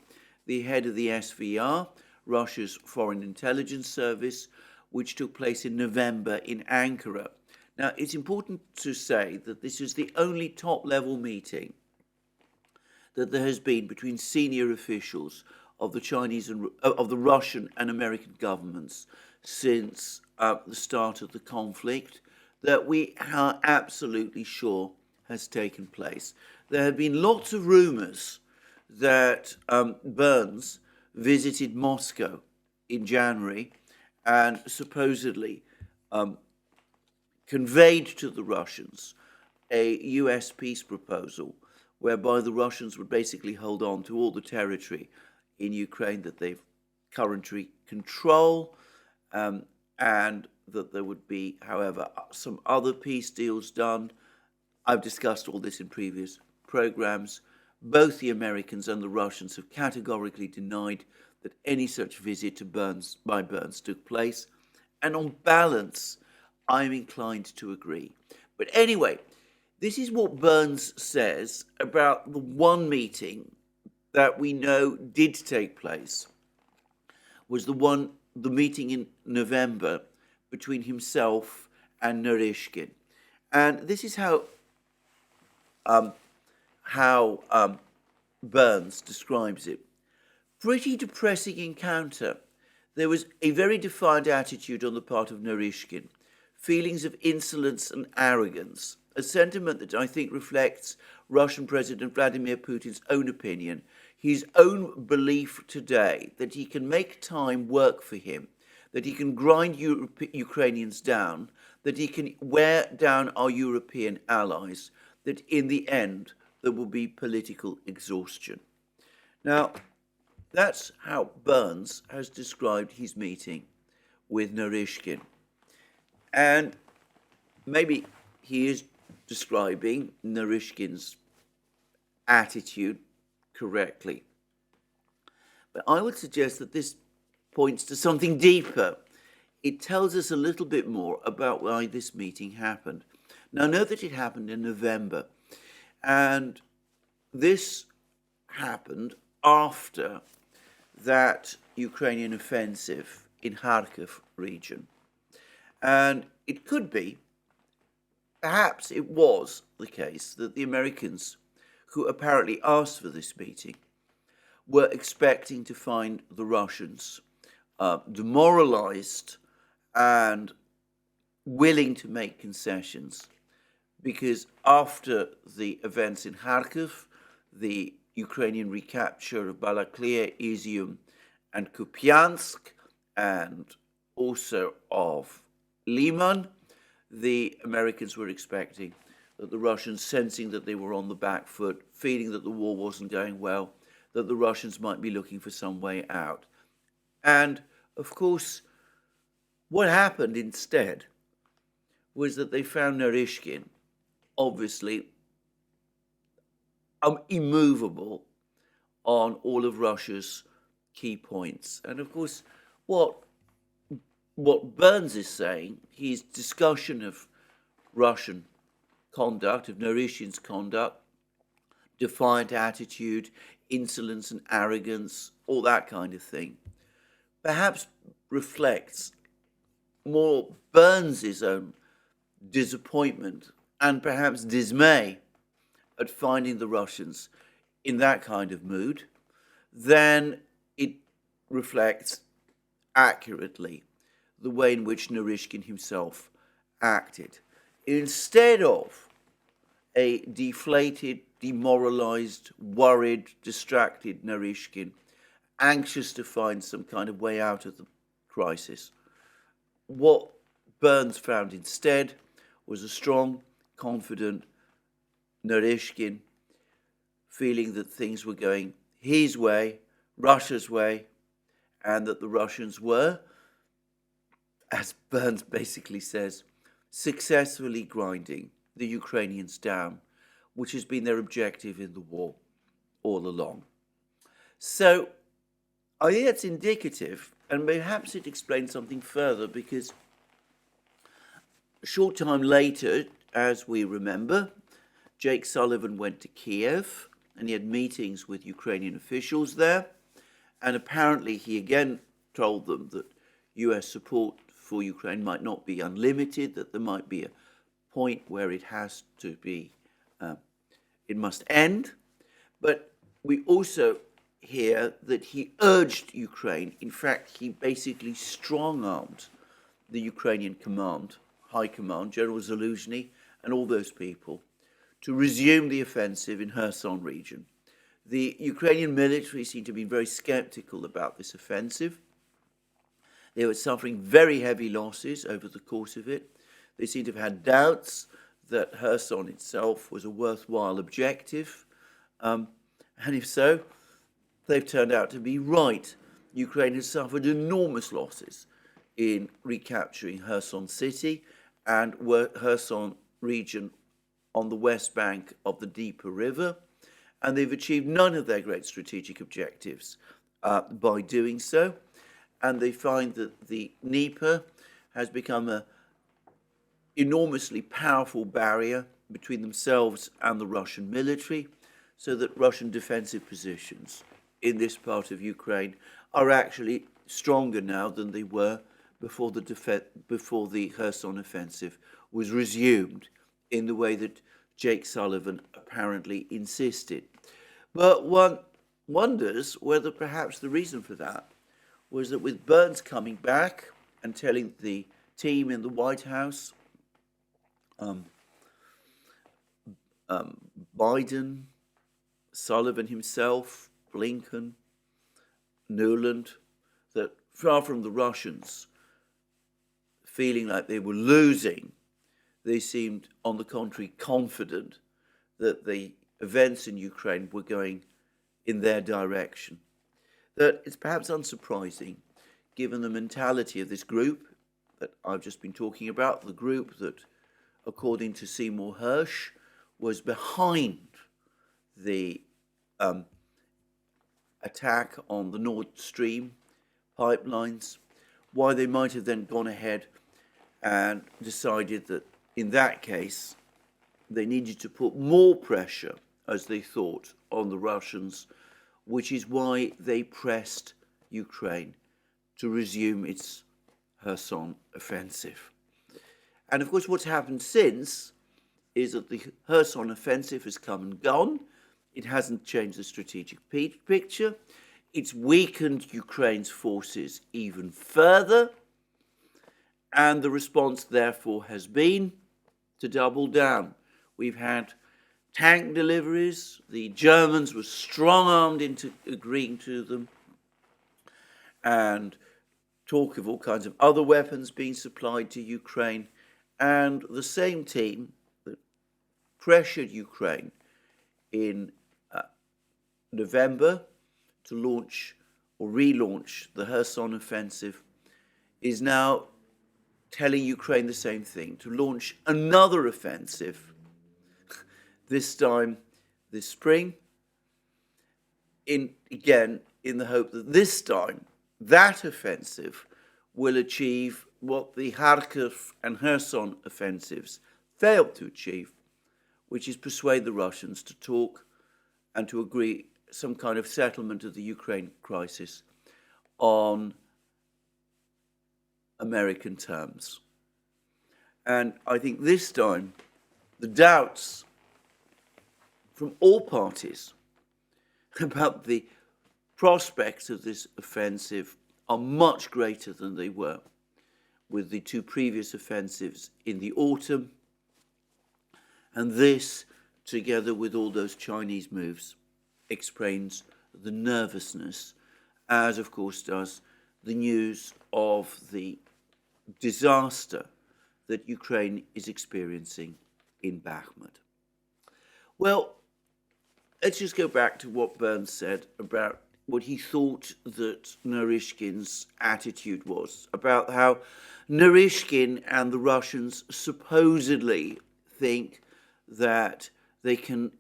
the head of the SVR, Russia's Foreign Intelligence Service, which took place in November in Ankara. Now, it's important to say that this is the only top-level meeting that there has been between senior officials of the Chinese and of the Russian and American governments since the start of the conflict, that we are absolutely sure has taken place. There have been lots of rumors that Burns visited Moscow in January and supposedly conveyed to the Russians a US peace proposal whereby the Russians would basically hold on to all the territory in Ukraine that they currently control, and that there would be, however, some other peace deals done. I've discussed all this in previous programs. Both the Americans and the Russians have categorically denied that any such visit to Burns took place. And on balance, I'm inclined to agree. But anyway, this is what Burns says about the one meeting that we know did take place, was the meeting in November between himself and Naryshkin. And this is how Burns describes it. Pretty depressing encounter. There was a very defiant attitude on the part of Naryshkin, feelings of insolence and arrogance, a sentiment that I think reflects Russian President Vladimir Putin's own opinion, his own belief today that he can make time work for him, that he can grind Ukrainians down, that he can wear down our European allies, that in the end there will be political exhaustion. Now, that's how Burns has described his meeting with Naryshkin. And maybe he is describing Naryshkin's attitude correctly. But I would suggest that this points to something deeper. It tells us a little bit more about why this meeting happened. Now, note that it happened in November, and this happened after that Ukrainian offensive in Kharkiv region. And it could be, perhaps it was the case, that the Americans, who apparently asked for this meeting, were expecting to find the Russians demoralized and willing to make concessions, because after the events in Kharkiv, the Ukrainian recapture of Balaklia, Izium, and Kupiansk, and also of Liman, the Americans were expecting that the Russians, sensing that they were on the back foot, feeling that the war wasn't going well, that the Russians might be looking for some way out. And, of course, what happened instead was that they found Naryshkin, obviously, immovable on all of Russia's key points. And, of course, what Burns is saying, his discussion of Russian conduct, of Naryshkin's conduct, defiant attitude, insolence and arrogance, all that kind of thing, perhaps reflects more Burns' own disappointment and perhaps dismay at finding the Russians in that kind of mood, then it reflects accurately the way in which Naryshkin himself acted. Instead of a deflated, demoralized, worried, distracted Naryshkin, anxious to find some kind of way out of the crisis, what Burns found instead was a strong, confident Naryshkin feeling that things were going his way, Russia's way, and that the Russians were, as Burns basically says, successfully grinding the Ukrainians down, which has been their objective in the war all along. So I think that's indicative, and perhaps it explains something further, because a short time later, as we remember, Jake Sullivan went to Kiev and he had meetings with Ukrainian officials there, and apparently he again told them that US support for Ukraine might not be unlimited, that there might be a point where it has to be, it must end. But we also hear that he urged Ukraine, in fact, he basically strong-armed the Ukrainian command, high command, General Zaluzhny, and all those people, to resume the offensive in Kherson region. The Ukrainian military seemed to be very skeptical about this offensive. They were suffering very heavy losses over the course of it. They seem to have had doubts that Kherson itself was a worthwhile objective. And if so, they've turned out to be right. Ukraine has suffered enormous losses in recapturing Kherson city and Kherson region on the west bank of the Dnieper River, and they've achieved none of their great strategic objectives by doing so. And they find that the Dnieper has become an enormously powerful barrier between themselves and the Russian military, so that Russian defensive positions in this part of Ukraine are actually stronger now than they were before the Kherson offensive was resumed in the way that Jake Sullivan apparently insisted. But one wonders whether perhaps the reason for that was that with Burns coming back and telling the team in the White House, Biden, Sullivan himself, Blinken, Nuland, that far from the Russians feeling like they were losing, they seemed, on the contrary, confident that the events in Ukraine were going in their direction. That it's perhaps unsurprising, given the mentality of this group that I've just been talking about, the group that, according to Seymour Hersh, was behind the attack on the Nord Stream pipelines, why they might have then gone ahead and decided that in that case they needed to put more pressure, as they thought, on the Russians, which is why they pressed Ukraine to resume its Kherson offensive. And of course what's happened since is that the Kherson offensive has come and gone. It hasn't changed the strategic picture. It's weakened Ukraine's forces even further. And the response, therefore, has been to double down. We've had tank deliveries. The Germans were strong-armed into agreeing to them. And talk of all kinds of other weapons being supplied to Ukraine. And the same team that pressured Ukraine in November to launch or relaunch the Kherson offensive is now telling Ukraine the same thing, to launch another offensive, this time this spring, again in the hope that this time that offensive will achieve what the Kharkiv and Kherson offensives failed to achieve, which is persuade the Russians to talk and to agree some kind of settlement of the Ukraine crisis on American terms. And I think this time the doubts from all parties about the prospects of this offensive are much greater than they were with the two previous offensives in the autumn. And this, together with all those Chinese moves, explains the nervousness, as of course does the news of the disaster that Ukraine is experiencing in Bakhmut. Well, let's just go back to what Burns said about what he thought that Naryshkin's attitude was, about how Naryshkin and the Russians supposedly think that the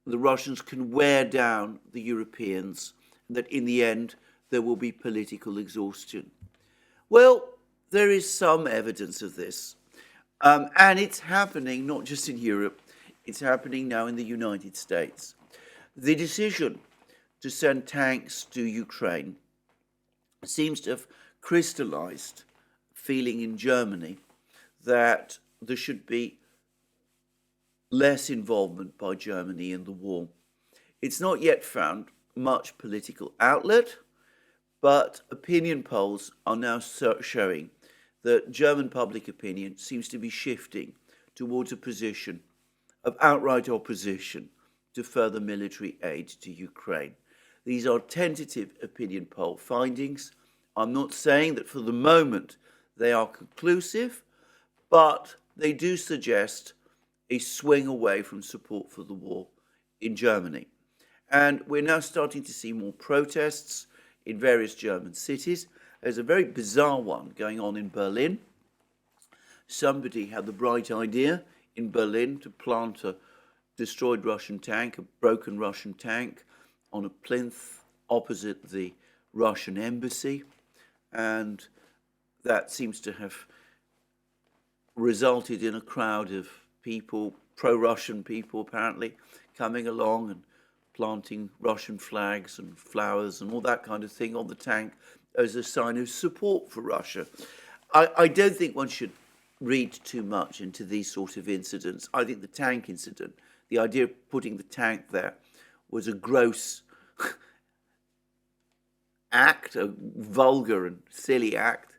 Russians can wear down the Europeans, that in the end there will be political exhaustion. Well, there is some evidence of this. And it's happening not just in Europe, it's happening now in the United States. The decision to send tanks to Ukraine seems to have crystallized feeling in Germany that there should be less involvement by Germany in the war. It's not yet found much political outlet, but opinion polls are now showing that German public opinion seems to be shifting towards a position of outright opposition to further military aid to Ukraine. These are tentative opinion poll findings. I'm not saying that for the moment they are conclusive, but they do suggest a swing away from support for the war in Germany. And we're now starting to see more protests in various German cities. There's a very bizarre one going on in Berlin. Somebody had the bright idea in Berlin to plant a destroyed Russian tank, a broken Russian tank, on a plinth opposite the Russian embassy. And that seems to have resulted in a crowd of people, pro-Russian people apparently, coming along and planting Russian flags and flowers and all that kind of thing on the tank as a sign of support for Russia. I don't think one should read too much into these sort of incidents. I think the tank incident, the idea of putting the tank there, was a gross act, a vulgar and silly act,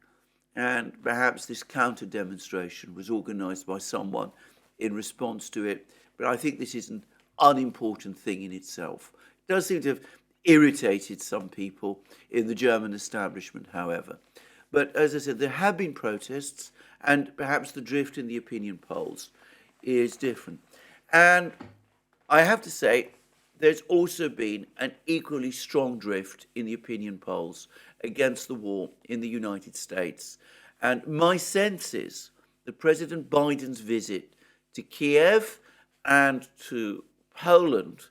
and perhaps this counter-demonstration was organised by someone in response to it. But I think this is an unimportant thing in itself. It does seem to have irritated some people in the German establishment, however. But as I said, there have been protests, and perhaps the drift in the opinion polls is different. And I have to say, there's also been an equally strong drift in the opinion polls against the war in the United States. And my sense is that President Biden's visit to Kiev and to Poland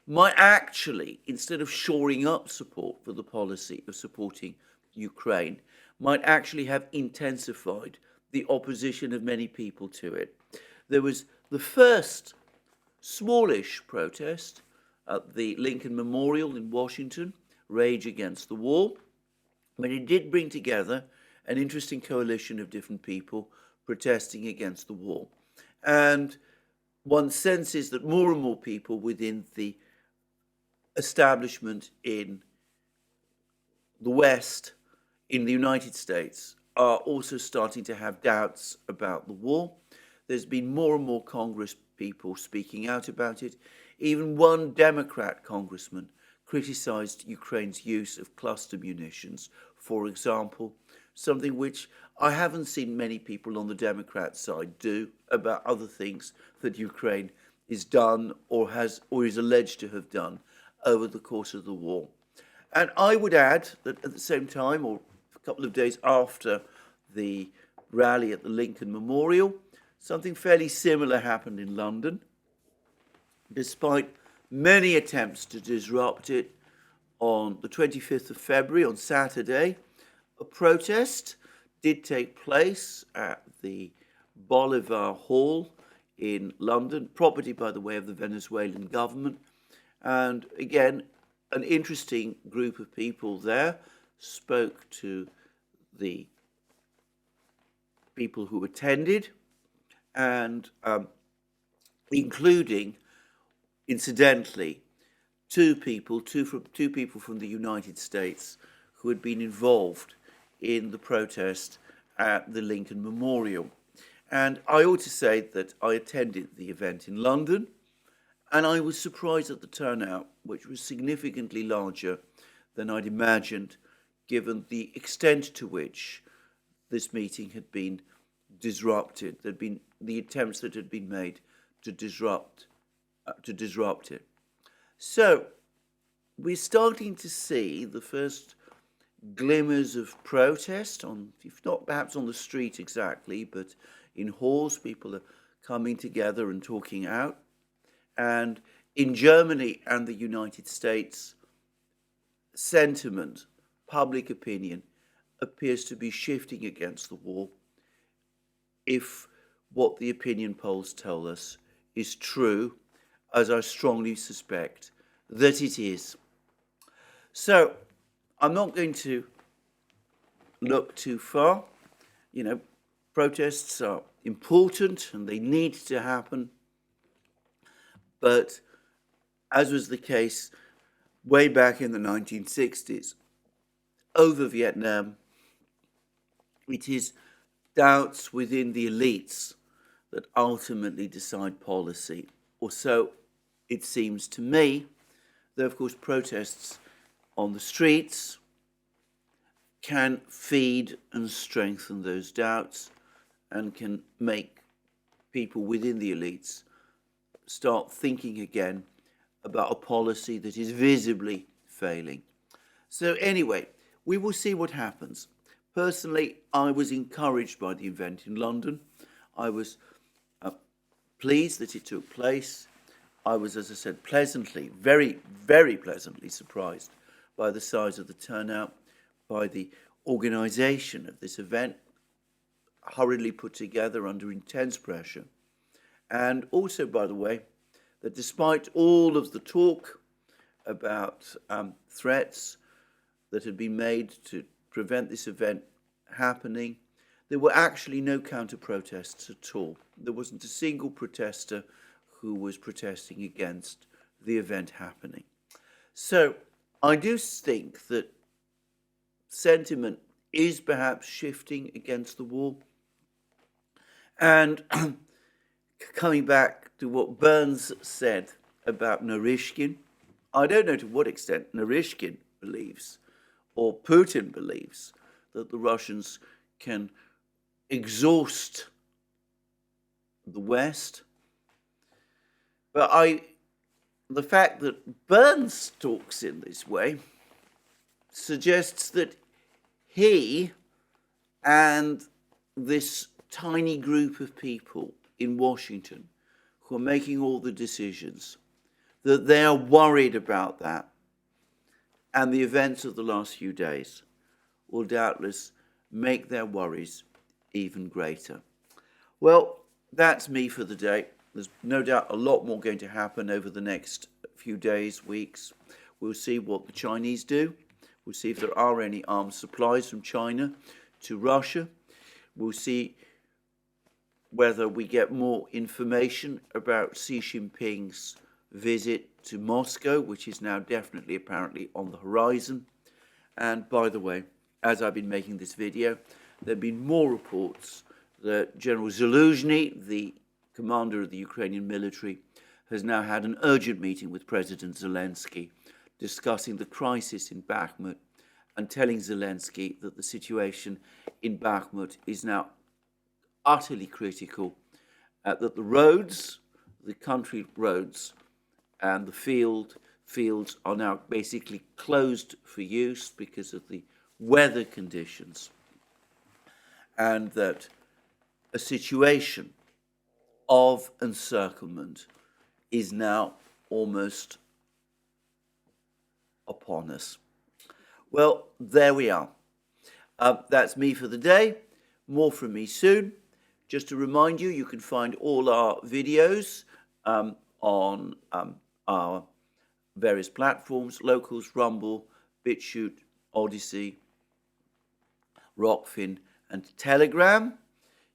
might actually, instead of shoring up support for the policy of supporting Ukraine, might actually have intensified the opposition of many people to it. There was the first smallish protest at the Lincoln Memorial in Washington, Rage Against the War, but it did bring together an interesting coalition of different people protesting against the war. And one senses that more and more people within the establishment in the West, in the United States, are also starting to have doubts about the war. There's been more and more Congress people speaking out about it. Even one Democrat congressman criticized Ukraine's use of cluster munitions, for example, something which I haven't seen many people on the Democrat side do about other things that Ukraine is done or is alleged to have done over the course of the war. And I would add that at the same time, or a couple of days after the rally at the Lincoln Memorial, something fairly similar happened in London. Despite many attempts to disrupt it, on the 25th of February, on Saturday, a protest did take place at the Bolivar Hall in London, property, by the way, of the Venezuelan government. And again, an interesting group of people there spoke to the people who attended, and including, incidentally, two people from the United States who had been involved in the protest at the Lincoln Memorial. And I ought to say that I attended the event in London, and I was surprised at the turnout, which was significantly larger than I'd imagined, given the extent to which this meeting had been disrupted. There'd been the attempts that had been made to disrupt it. So we're starting to see the first glimmers of protest, if not perhaps on the street exactly, but in halls. People are coming together and talking out. And in Germany and the United States, sentiment, public opinion, appears to be shifting against the war, if what the opinion polls tell us is true, as I strongly suspect that it is. So I'm not going to look too far. Protests are important and they need to happen. But as was the case way back in the 1960s, over Vietnam, it is doubts within the elites that ultimately decide policy, or so it seems to me. Though, of course, protests on the streets can feed and strengthen those doubts and can make people within the elites start thinking again about a policy that is visibly failing. So anyway, we will see what happens. Personally, I was encouraged by the event in London. I was pleased that it took place. I was, as I said, very, very pleasantly surprised by the size of the turnout, by the organisation of this event, hurriedly put together under intense pressure. And also, by the way, that despite all of the talk about threats that had been made to prevent this event happening, there were actually no counter-protests at all. There wasn't a single protester who was protesting against the event happening. So I do think that sentiment is perhaps shifting against the war. And coming back to what Burns said about Narishkin, I don't know to what extent Narishkin believes, or Putin believes, that the Russians can exhaust the West. But the fact that Burns talks in this way suggests that he and this tiny group of people in Washington who are making all the decisions, that they are worried about that. And the events of the last few days will doubtless make their worries even greater. Well, that's me for the day. There's no doubt a lot more going to happen over the next few days, weeks. We'll see what the Chinese do. We'll see if there are any arms supplies from China to Russia. We'll see whether we get more information about Xi Jinping's visit to Moscow, which is now definitely apparently on the horizon. And by the way, as I've been making this video, there have been more reports that General Zaluzhny, the commander of the Ukrainian military, has now had an urgent meeting with President Zelensky, discussing the crisis in Bakhmut and telling Zelensky that the situation in Bakhmut is now utterly critical, that the roads, the country roads, and the fields are now basically closed for use because of the weather conditions, and that a situation of encirclement is now almost upon us. Well, there we are. That's me for the day. More from me soon. Just to remind you, you can find all our videos on our various platforms: Locals, Rumble, BitChute, ODYSEE, Rockfin, and Telegram.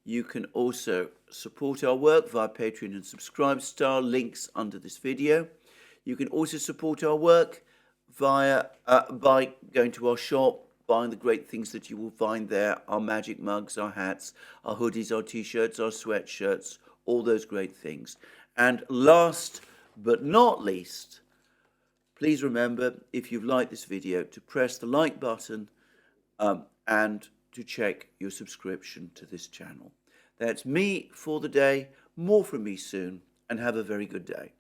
You can also support our work via Patreon and Subscribestar, links under this video. You can also support our work via by going to our shop, buying the great things that you will find there, our magic mugs, our hats, our hoodies, our t-shirts, our sweatshirts, all those great things. And last but not least, please remember, if you've liked this video, to press the like button and to check your subscription to this channel. That's me for the day. More from me soon, and have a very good day.